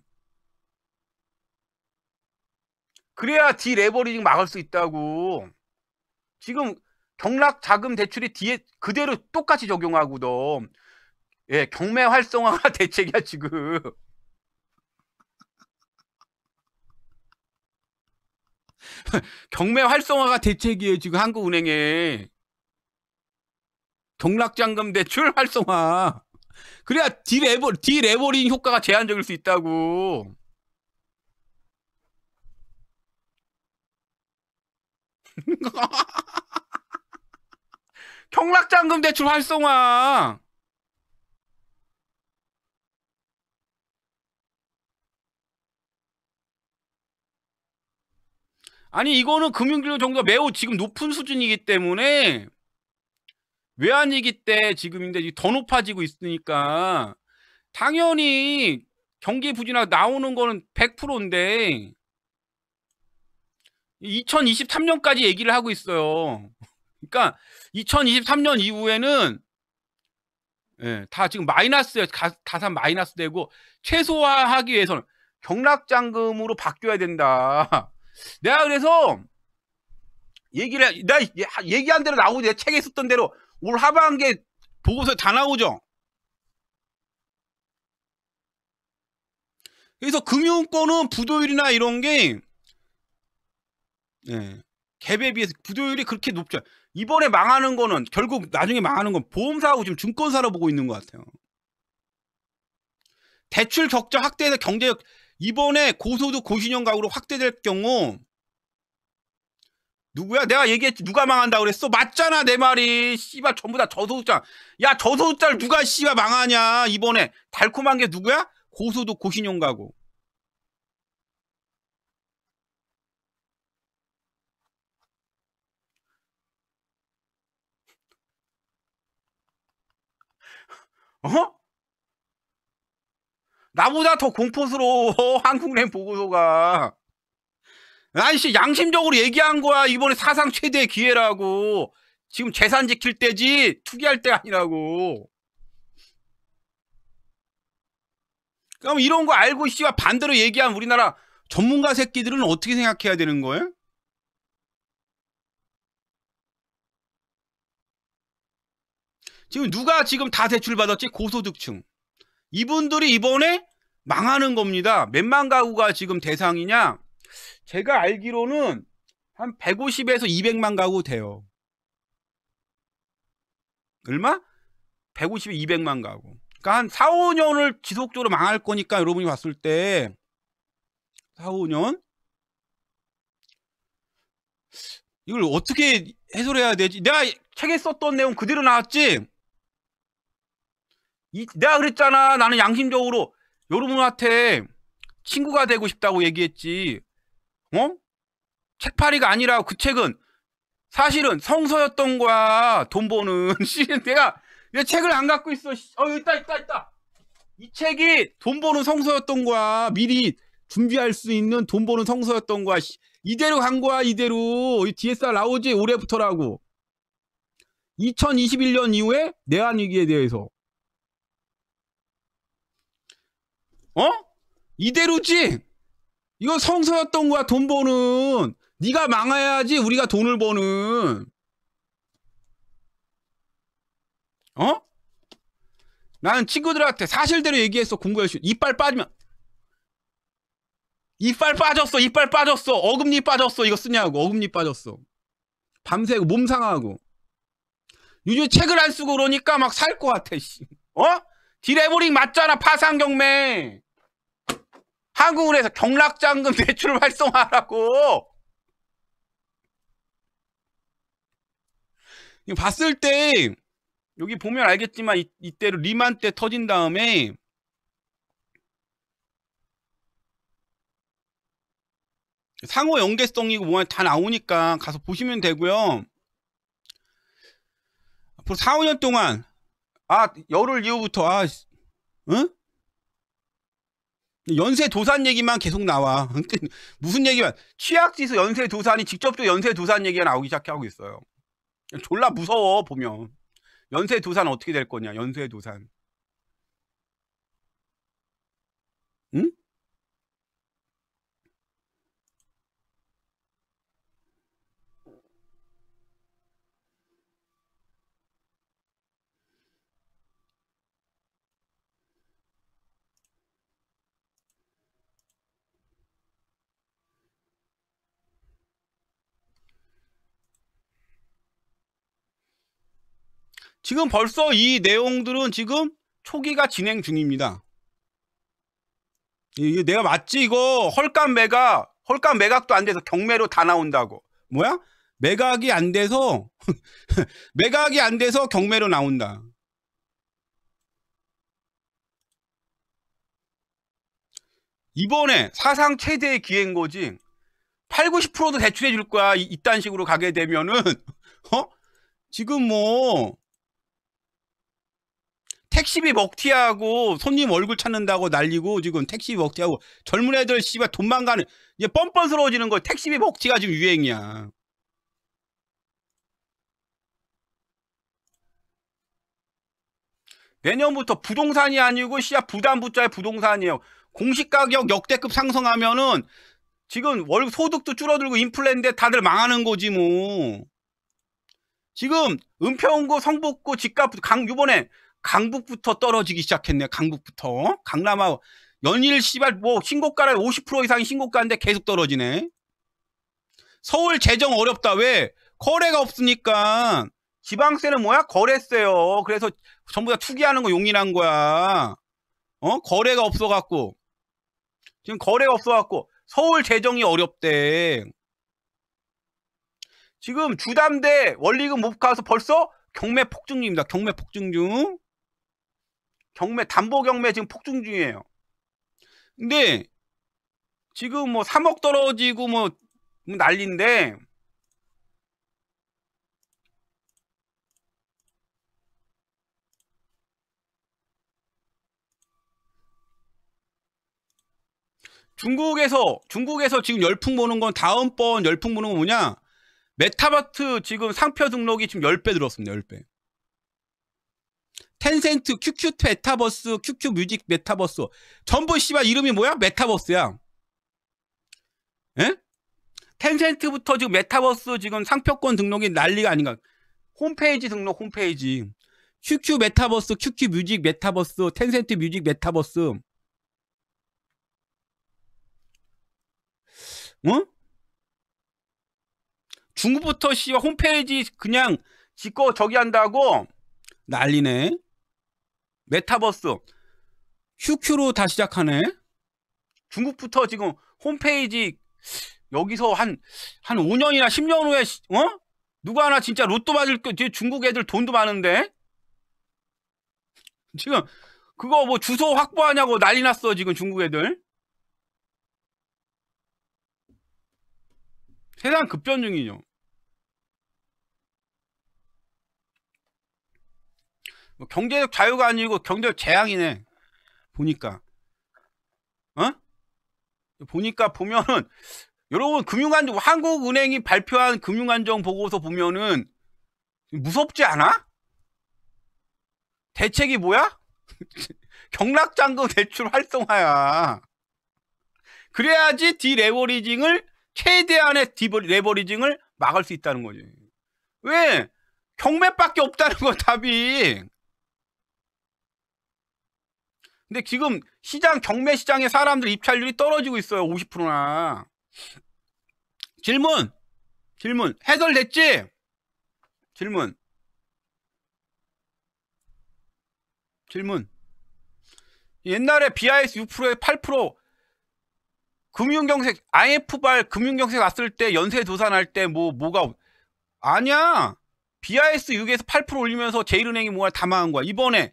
그래야 디레버리징 막을 수 있다고. 지금 경락자금 대출이 뒤에 그대로 똑같이 적용하거든. 예, 경매 활성화가 대책이야 지금. 경매 활성화가 대책이에요 지금 한국은행에. 경락잔금 대출 활성화. 그래야 디레버링 효과가 제한적일 수 있다고. 경락잔금 대출 활성화. 아니 이거는 금융기록 정도가 매우 지금 높은 수준이기 때문에 외환위기 때 지금인데 더 높아지고 있으니까 당연히 경기 부진하고 나오는 거는 100%인데 2023년까지 얘기를 하고 있어요. 그러니까 2023년 이후에는 다 지금 마이너스에 가산 마이너스 되고 최소화하기 위해서는 경락잔금으로 바뀌어야 된다. 내가 그래서 내가 얘기한 대로 나오고 내 책에 썼던 대로 올 하반기에 보고서 다 나오죠. 그래서 금융권은 부도율이나 이런 게 갭에 비해서 부도율이 그렇게 높죠. 이번에 망하는 거는 결국 나중에 망하는 건 보험사하고 지금 증권사로 보고 있는 것 같아요. 대출 적자 확대해서 경제적 이번에 고소득 고신용 가구로 확대될 경우 누구야? 내가 얘기했지. 누가 망한다고 그랬어? 맞잖아, 내 말이. 씨발, 전부 다 저소득자. 야, 저소득자를 누가 씨발 망하냐, 이번에. 달콤한 게 누구야? 고소득 고신용 가구. 어? 나보다 더 공포스러워, 한국은행 보고서가. 아이씨, 양심적으로 얘기한 거야. 이번에 사상 최대의 기회라고. 지금 재산 지킬 때지 투기할 때 아니라고. 그럼 이런 거 알고 씨와 반대로 얘기한 우리나라 전문가 새끼들은 어떻게 생각해야 되는 거예요? 지금 누가 지금 다 대출 받았지? 고소득층. 이분들이 이번에 망하는 겁니다. 몇만 가구가 지금 대상이냐? 제가 알기로는 한 150에서 200만 가구 돼요. 얼마? 150에 200만 가구. 그러니까 한 4, 5년을 지속적으로 망할 거니까 여러분이 봤을 때 4, 5년? 이걸 어떻게 해설해야 되지? 내가 책에 썼던 내용 그대로 나왔지? 내가 그랬잖아. 나는 양심적으로 여러분한테 친구가 되고 싶다고 얘기했지. 어? 책팔이가 아니라 그 책은 사실은 성서였던 거야. 돈 버는. 내가 왜 책을 안 갖고 있어? 있다. 이 책이 돈 버는 성서였던 거야. 미리 준비할 수 있는 돈 버는 성서였던 거야. 이대로 간 거야, 이대로. DSR 나오지, 올해부터라고. 2021년 이후에 내환위기에 대해서. 이대로지? 이거 성서였던 거야, 돈 버는. 네가 망해야지 우리가 돈을 버는. 나는 친구들한테 사실대로 얘기했어. 공부 열심히. 이빨 빠지면. 이빨 빠졌어. 어금니 빠졌어. 이거 쓰냐고. 어금니 빠졌어. 밤새고 몸 상하고. 요즘 책을 안 쓰고 그러니까 막 살 것 같아. 디레버링 맞잖아. 파산경매. 한국은행에서 경락자금 대출을 활성화하라고. 봤을 때 여기 보면 알겠지만 이때로 리만 때 터진 다음에 상호 연계성이고 뭐가 다 나오니까 가서 보시면 되고요. 앞으로 4, 5년 동안 열흘 이후부터 응? 연쇄도산 얘기만 계속 나와. 무슨 얘기만 취약지수 연쇄도산이 직접적으로 연쇄도산 얘기가 나오기 시작하고 있어요. 졸라 무서워 보면. 연쇄도산 어떻게 될 거냐. 연쇄도산. 응? 지금 벌써 이 내용들은 지금 초기가 진행 중입니다. 이게 내가 맞지? 이거 헐값 매각도 안 돼서 경매로 다 나온다고. 뭐야? 매각이 안 돼서 매각이 안 돼서 경매로 나온다. 이번에 사상 최대의 기회인 거지. 8, 90%도 대출해 줄 거야. 이딴 식으로 가게 되면은 지금 뭐 택시비 먹튀하고 손님 얼굴 찾는다고 난리고 지금 택시비 먹튀하고 젊은 애들 씨발 돈만 가는 이제 뻔뻔스러워지는 거. 택시비 먹튀가 지금 유행이야. 내년부터 부동산이 아니고 부담부자의 부동산이에요. 공시가격 역대급 상승하면은 지금 소득도 줄어들고 인플레인데 다들 망하는 거지 뭐. 지금 은평구, 성북구 집값 이번에 강북부터 떨어지기 시작했네. 강북부터. 강남하고 연일 뭐 신고가를 50% 이상이 신고가인데 계속 떨어지네. 서울 재정 어렵다. 왜? 거래가 없으니까. 지방세는 뭐야? 거래세요. 그래서 전부 다 투기하는 거 용인한 거야. 거래가 없어갖고. 지금 거래가 없어갖고 서울 재정이 어렵대. 지금 주담대 원리금 못 가서 벌써 경매 폭증 중입니다. 경매 폭증 중. 경매 담보 경매 지금 폭증 중이에요. 근데 지금 뭐 3억 떨어지고 뭐 난리인데 중국에서 지금 열풍 보는 건 다음번 열풍 보는 건 뭐냐? 메타버스 지금 상표 등록이 지금 10배 늘었습니다. 10배. 텐센트, QQ 메타버스, QQ 뮤직 메타버스. 전부 씨발 이름이 뭐야? 메타버스야. 예? 텐센트부터 지금 메타버스 지금 상표권 등록이 난리가 아닌가. 홈페이지 등록 홈페이지. QQ 메타버스, QQ 뮤직 메타버스, 텐센트 뮤직 메타버스. 어? 중국부터 씨발 홈페이지 그냥 지꺼 저기 한다고 난리네. 메타버스. QQ로 다 시작하네. 중국부터 지금 홈페이지 여기서 한 5년이나 10년 후에 누가 하나 진짜 로또 맞을 거. 중국 애들 돈도 많은데 지금 그거 뭐 주소 확보하냐고 난리 났어 지금 중국 애들. 세상 급변 중이죠. 경제적 자유가 아니고 경제적 재앙이네. 보니까 보면은 여러분 금융안정 한국은행이 발표한 금융안정 보고서 보면은 무섭지 않아? 대책이 뭐야? 경락잔금 대출 활성화야. 그래야지 디레버리징을 최대한의 디레버리징을 막을 수 있다는 거지. 왜? 경매밖에 없다는 거 답이. 근데 지금 시장 경매 시장에 사람들 입찰률이 떨어지고 있어요. 50%나. 질문 해설됐지? 질문 옛날에 BIS 6%에 8% 금융경색 IF발 금융경색 왔을 때 연쇄도산 할 때 뭐가 아니야. BIS 6에서 8% 올리면서 제일은행이 뭐가 다 망한 거야. 이번에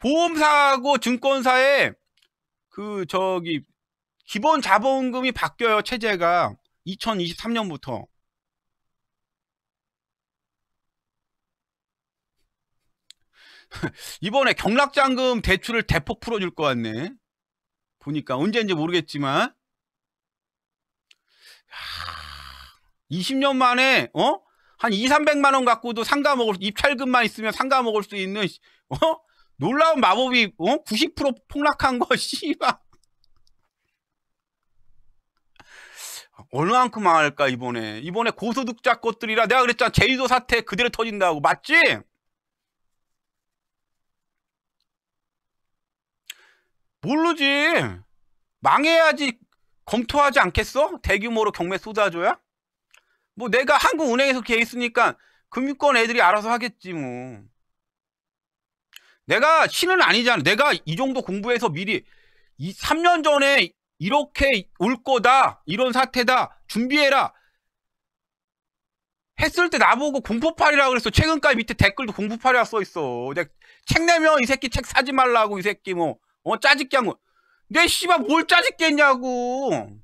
보험사하고 증권사에 그 저기 기본 자본금이 바뀌어요. 체제가 2023년부터. 이번에 경락잔금 대출을 대폭 풀어줄 것 같네. 보니까 언제인지 모르겠지만 20년 만에 한 200~300만 원 갖고도 상가 먹을 입찰금만 있으면 상가 먹을 수 있는 놀라운 마법이 90% 폭락한 거 씨발. 얼마만큼 망할까 이번에 고소득자 것들이라 내가 그랬잖아. 제주도 사태 그대로 터진다고. 맞지? 모르지. 망해야지 검토하지 않겠어? 대규모로 경매 쏟아줘야? 뭐 내가 한국은행에서 걔 있으니까 금융권 애들이 알아서 하겠지 뭐. 내가 신은 아니잖아. 내가 이 정도 공부해서 미리 3년 전에 이렇게 올 거다, 이런 사태다, 준비해라 했을 때 나보고 공포팔이라고 그랬어. 최근까지 밑에 댓글도 공포팔이라고 써있어. 내가 책 내면 이 새끼 책 사지 말라고. 이 새끼 짜집게 한 거. 내 씨발 뭘 짜집게 했냐고.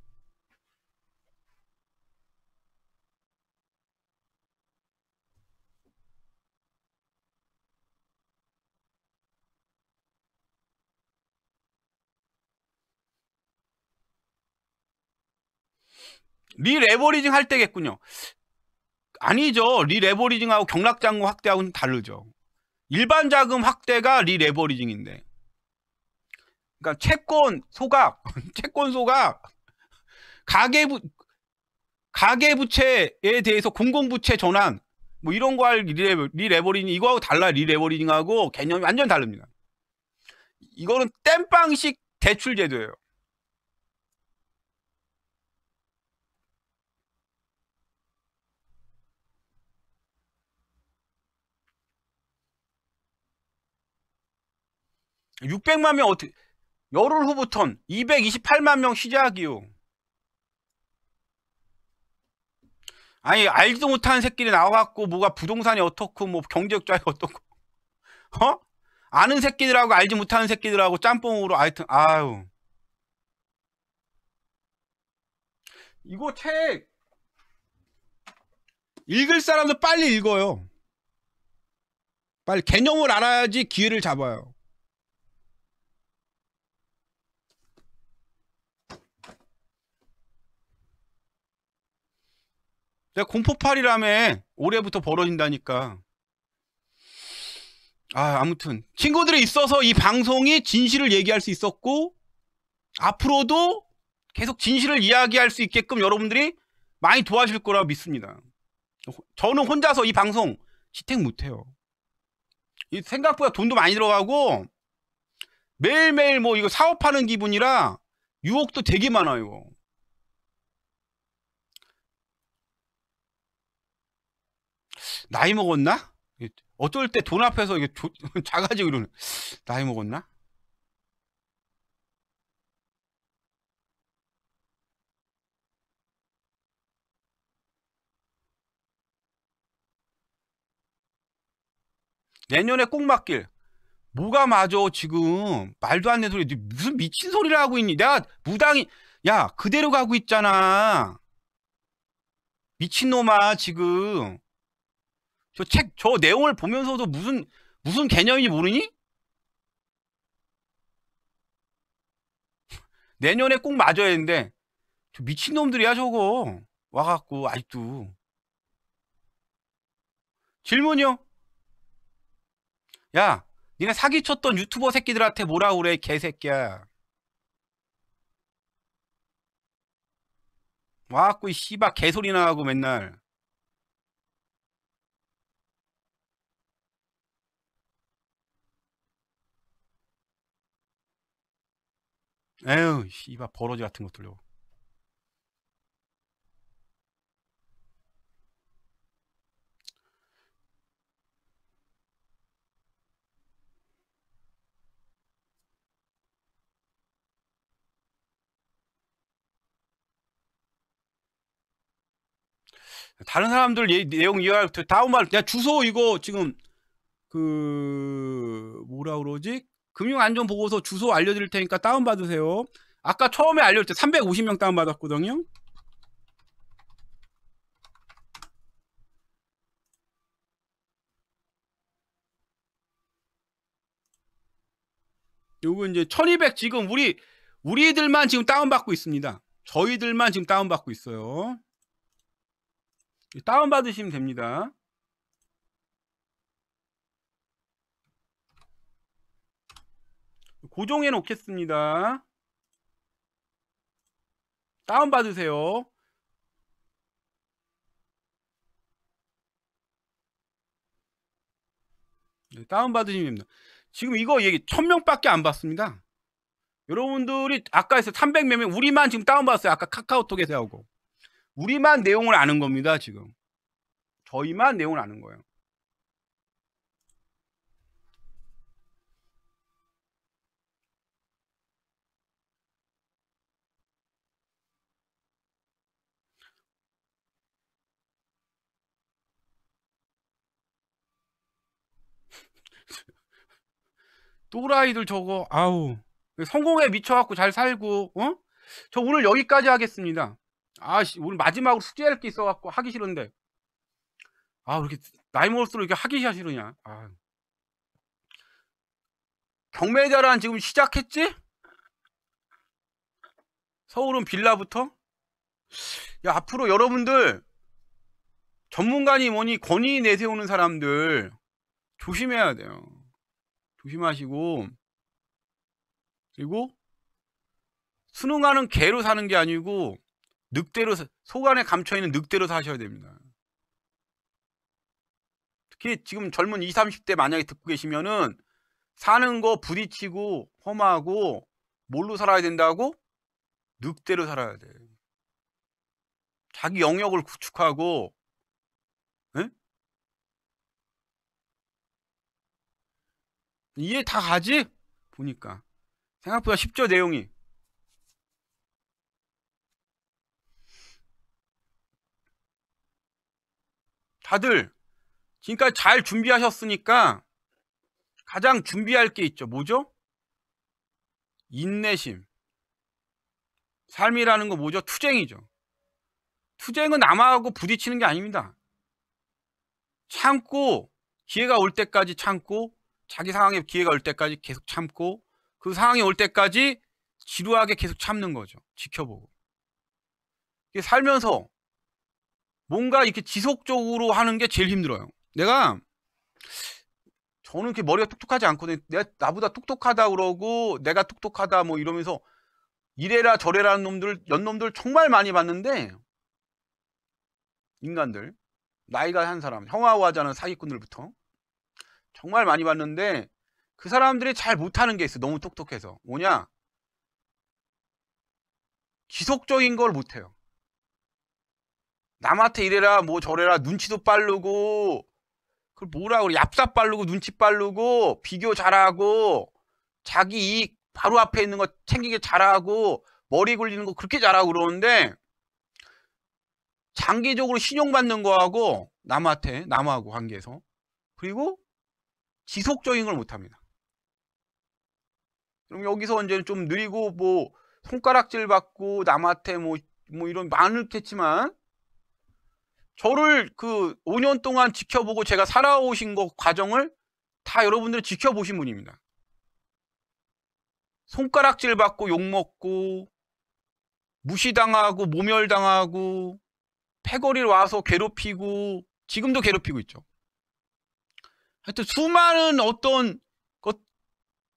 리레버리징 할 때겠군요. 아니죠. 리레버리징하고 경락잔금 확대하고는 다르죠. 일반 자금 확대가 리레버리징인데. 그러니까 채권 소각 가계부채에 대해서 공공부채 전환 뭐 이런 거 할 리레버리징 이거하고 달라. 리레버리징하고 개념이 완전 다릅니다. 이거는 땜빵식 대출 제도예요. (600만 명) 어떻게 열흘 후부턴 228만 명 시작이요. 아니 알지도 못하는 새끼들이 나와갖고 뭐가 부동산이 어떻고 뭐 경제학자가 어떻고 어? 아는 새끼들하고 알지 못하는 새끼들하고 짬뽕으로 하여튼 아유 이거 책 읽을 사람도 빨리 읽어요. 빨리 개념을 알아야지 기회를 잡아요. 내가 공포팔이라며 올해부터 벌어진다니까. 아무튼 친구들이 있어서 이 방송이 진실을 얘기할 수 있었고 앞으로도 계속 진실을 이야기할 수 있게끔 여러분들이 많이 도와줄 거라고 믿습니다. 저는 혼자서 이 방송 지탱 못해요. 생각보다 돈도 많이 들어가고 매일매일 뭐 이거 사업하는 기분이라 유혹도 되게 많아요. 나이 먹었나? 어떨 때 돈 앞에서 이게 작아지고 이러는 나이 먹었나? 내년에 꼭 맞길. 뭐가 맞아 지금 말도 안 되는 소리 무슨 미친 소리를 하고 있니? 내가 무당이 야 그대로 가고 있잖아. 미친놈아 지금 저 내용을 보면서도 무슨 개념인지 모르니? 내년에 꼭 맞아야 되는데 저 미친놈들이야 저거 와갖고 아직도 질문이요? 야 니네 사기쳤던 유튜버 새끼들한테 뭐라 그래 개새끼야. 와갖고 이 씨발 개소리나 하고 맨날 에휴 씨발 버러지 같은 것들요. 다른 사람들 내용 이해할 때 다운받을 야 주소 이거 지금 그 뭐라 그러지? 금융안전보고서 주소 알려드릴 테니까 다운받으세요. 아까 처음에 알려줄 때 350명 다운받았거든요. 요거 이제 1200 지금 우리들만 지금 다운받고 있습니다. 저희들만 지금 다운받고 있어요. 다운받으시면 됩니다. 고정해 놓겠습니다. 다운받으세요. 네, 다운받으시면 됩니다. 지금 이거 얘기 1000명밖에 안 받습니다. 여러분들이 아까 해서 300몇 명 우리만 지금 다운받았어요. 아까 카카오톡에서 하고 우리만 내용을 아는 겁니다. 지금 저희만 내용을 아는 거예요. 또라이들 저거 아우 성공에 미쳐갖고 잘 살고 저 오늘 여기까지 하겠습니다. 아씨 오늘 마지막으로 숙제할 게 있어갖고 하기 싫은데 왜 이렇게 나이 먹을수록 이렇게 하기 싫으냐. 경매자란 지금 시작했지? 서울은 빌라부터? 야 앞으로 여러분들 전문가니 뭐니 권위 내세우는 사람들 조심해야 돼요. 조심하시고 그리고 순응하는 개로 사는 게 아니고 늑대로 속 안에 감춰있는 늑대로 사셔야 됩니다. 특히 지금 젊은 20, 30대 만약에 듣고 계시면은 사는 거 부딪히고 험하고 뭘로 살아야 된다고? 늑대로 살아야 돼. 자기 영역을 구축하고 에? 이해 다 가지? 보니까 생각보다 쉽죠 내용이. 다들 지금까지 잘 준비하셨으니까 가장 준비할 게 있죠. 뭐죠? 인내심. 삶이라는 거 뭐죠? 투쟁이죠. 투쟁은 남하고 부딪히는 게 아닙니다. 참고 기회가 올 때까지 참고, 자기 상황에 기회가 올 때까지 계속 참고, 그 상황이 올 때까지 지루하게 계속 참는 거죠. 지켜보고. 살면서 뭔가 이렇게 지속적으로 하는 게 제일 힘들어요. 저는 이렇게 머리가 똑똑하지 않거든요. 나보다 똑똑하다 그러고 내가 똑똑하다 뭐 이러면서 이래라 저래라는 연놈들 정말 많이 봤는데, 인간들 나이가 한 사람, 형하고 하자는 사기꾼들부터 정말 많이 봤는데, 그 사람들이 잘 못하는 게 있어. 너무 똑똑해서. 뭐냐? 지속적인 걸 못해요. 남한테 이래라 뭐 저래라 눈치도 빠르고, 그걸 뭐라 그래, 얍삽 빠르고 눈치 빠르고 비교 잘하고 자기 이익 바로 앞에 있는 거 챙기기 잘하고 머리 굴리는 거 그렇게 잘하고 그러는데, 장기적으로 신용받는 거하고 남하고 관계에서, 그리고 지속적인 걸 못합니다. 그럼 여기서 이제 좀 느리고 뭐 손가락질 받고 남한테 뭐 이런 많겠지만, 저를 그 5년 동안 지켜보고 제가 살아오신 거 과정을 다 여러분들이 지켜보신 분입니다. 손가락질 받고 욕먹고 무시당하고 모멸당하고 패거리를 와서 괴롭히고 지금도 괴롭히고 있죠. 하여튼 수많은 어떤 것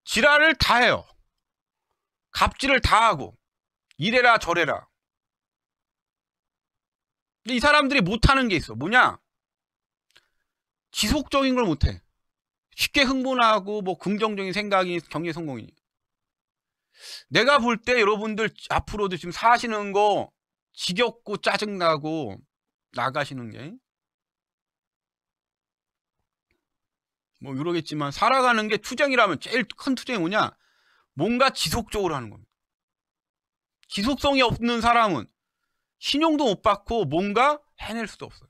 지랄을 다 해요. 갑질을 다 하고 이래라 저래라. 근데 이 사람들이 못하는 게 있어. 뭐냐? 지속적인 걸 못해. 쉽게 흥분하고 뭐 긍정적인 생각이 경제 성공이니. 내가 볼 때 여러분들 앞으로도 지금 사시는 거 지겹고 짜증나고 나가시는 게 뭐 이러겠지만, 살아가는 게 투쟁이라면 제일 큰 투쟁이 뭐냐? 뭔가 지속적으로 하는 겁니다. 지속성이 없는 사람은 신용도 못 받고 뭔가 해낼 수도 없어요.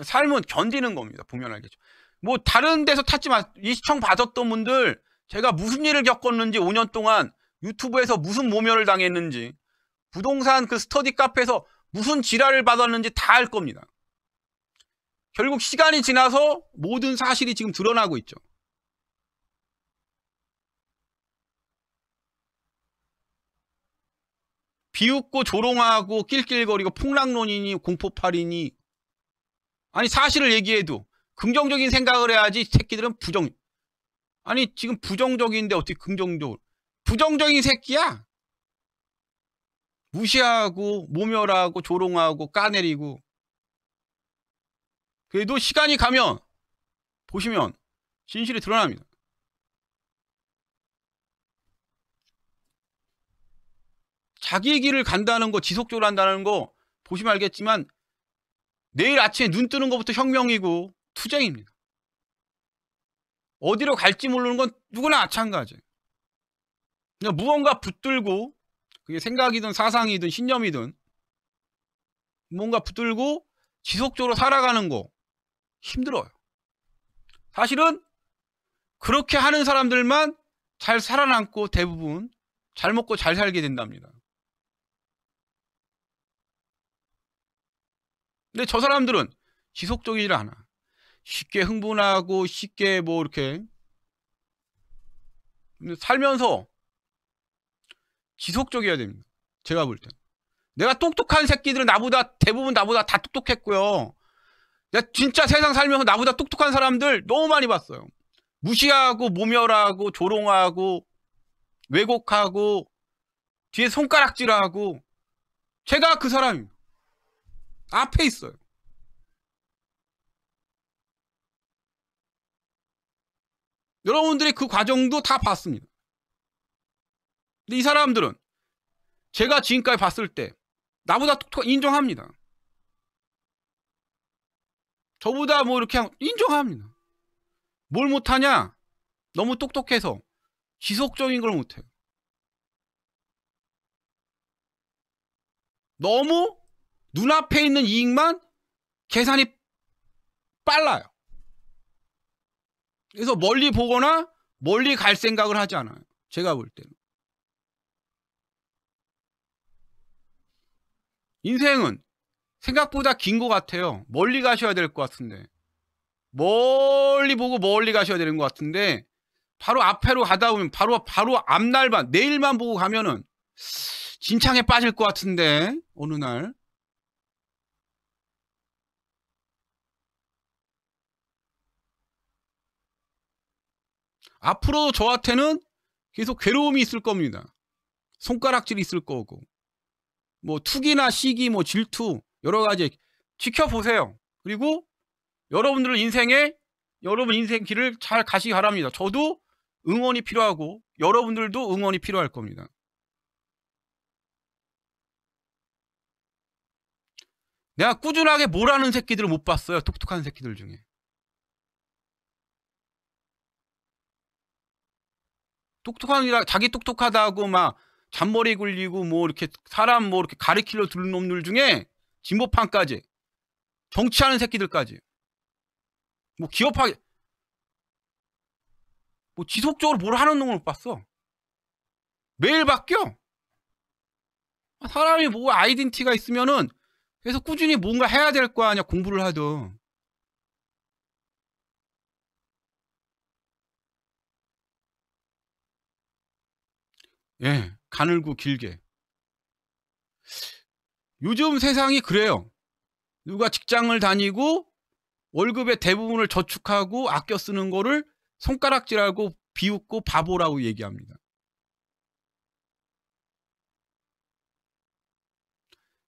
삶은 견디는 겁니다. 보면 알겠죠. 뭐 다른 데서 탔지 마. 이 시청 받았던 분들, 제가 무슨 일을 겪었는지, 5년 동안 유튜브에서 무슨 모멸을 당했는지, 부동산 그 스터디 카페에서 무슨 지랄을 받았는지 다 알 겁니다. 결국 시간이 지나서 모든 사실이 지금 드러나고 있죠. 비웃고 조롱하고 낄낄거리고 폭락론이니 공포팔이니, 아니 사실을 얘기해도 긍정적인 생각을 해야지. 새끼들은 아니 지금 부정적인데 어떻게 긍정적으로. 부정적인 새끼야. 무시하고 모멸하고 조롱하고 까내리고. 그래도 시간이 가면 보시면 진실이 드러납니다. 자기 길을 간다는 거, 지속적으로 한다는 거 보시면 알겠지만, 내일 아침에 눈 뜨는 것부터 혁명이고 투쟁입니다. 어디로 갈지 모르는 건 누구나 마찬가지. 그냥 무언가 붙들고, 그게 생각이든 사상이든 신념이든 뭔가 붙들고 지속적으로 살아가는 거 힘들어요. 사실은 그렇게 하는 사람들만 잘 살아남고 대부분 잘 먹고 잘 살게 된답니다. 근데 저 사람들은 지속적이지 않아. 쉽게 흥분하고 쉽게 뭐 이렇게 살면서 지속적이어야 됩니다. 제가 볼 땐. 내가 똑똑한 새끼들은 대부분 나보다 다 똑똑했고요. 내가 진짜 세상 살면서 나보다 똑똑한 사람들 너무 많이 봤어요. 무시하고 모멸하고 조롱하고 왜곡하고 뒤에 손가락질하고, 제가 그 사람입니다. 앞에 있어요. 여러분들이 그 과정도 다 봤습니다. 근데 이 사람들은 제가 지금까지 봤을 때 나보다 똑똑한, 인정합니다. 저보다 뭐 이렇게 인정합니다. 뭘 못하냐? 너무 똑똑해서 지속적인 걸 못해요. 너무 눈앞에 있는 이익만 계산이 빨라요. 그래서 멀리 보거나 멀리 갈 생각을 하지 않아요. 제가 볼 때는. 인생은 생각보다 긴 것 같아요. 멀리 가셔야 될 것 같은데. 멀리 보고 멀리 가셔야 되는 것 같은데 바로 앞으로 가다 보면 바로 앞날만 내일만 보고 가면은 진창에 빠질 것 같은데 어느 날. 앞으로 저한테는 계속 괴로움이 있을 겁니다. 손가락질이 있을 거고 뭐 투기나 시기 뭐 질투 여러 가지 지켜보세요. 그리고 여러분들 인생에 여러분 인생 길을 잘 가시기 바랍니다. 저도 응원이 필요하고 여러분들도 응원이 필요할 겁니다. 내가 꾸준하게 뭘 하는 새끼들을 못 봤어요. 똑똑한 새끼들 중에. 똑똑한 자기 똑똑하다고 막 잔머리 굴리고 뭐 이렇게 사람 뭐 이렇게 가리키려 두는 놈들 중에 진보판까지 정치하는 새끼들까지 뭐 기업하게 뭐 지속적으로 뭘 하는 놈을 못 봤어. 매일 바뀌어. 사람이 뭐 아이덴티티가 있으면은 계속 꾸준히 뭔가 해야 될 거 아니야. 공부를 하든. 예, 가늘고 길게. 요즘 세상이 그래요. 누가 직장을 다니고 월급의 대부분을 저축하고 아껴 쓰는 거를 손가락질하고 비웃고 바보라고 얘기합니다.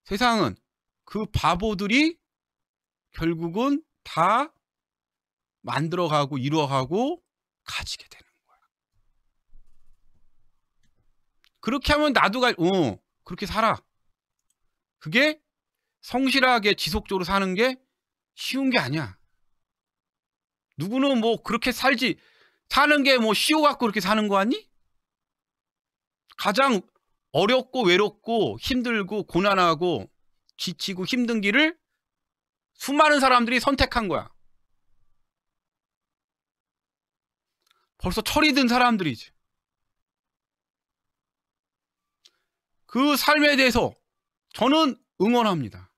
세상은 그 바보들이 결국은 다 만들어가고 이루어가고 가지게 되는 거야. 그렇게 하면 나도 그렇게 살아. 그게 성실하게 지속적으로 사는 게 쉬운 게 아니야. 누구는 뭐 그렇게 살지 사는 게 뭐 쉬워갖고 그렇게 사는 거 아니? 가장 어렵고 외롭고 힘들고 고난하고 지치고 힘든 길을 수많은 사람들이 선택한 거야. 벌써 철이 든 사람들이지. 그 삶에 대해서 저는 응원합니다.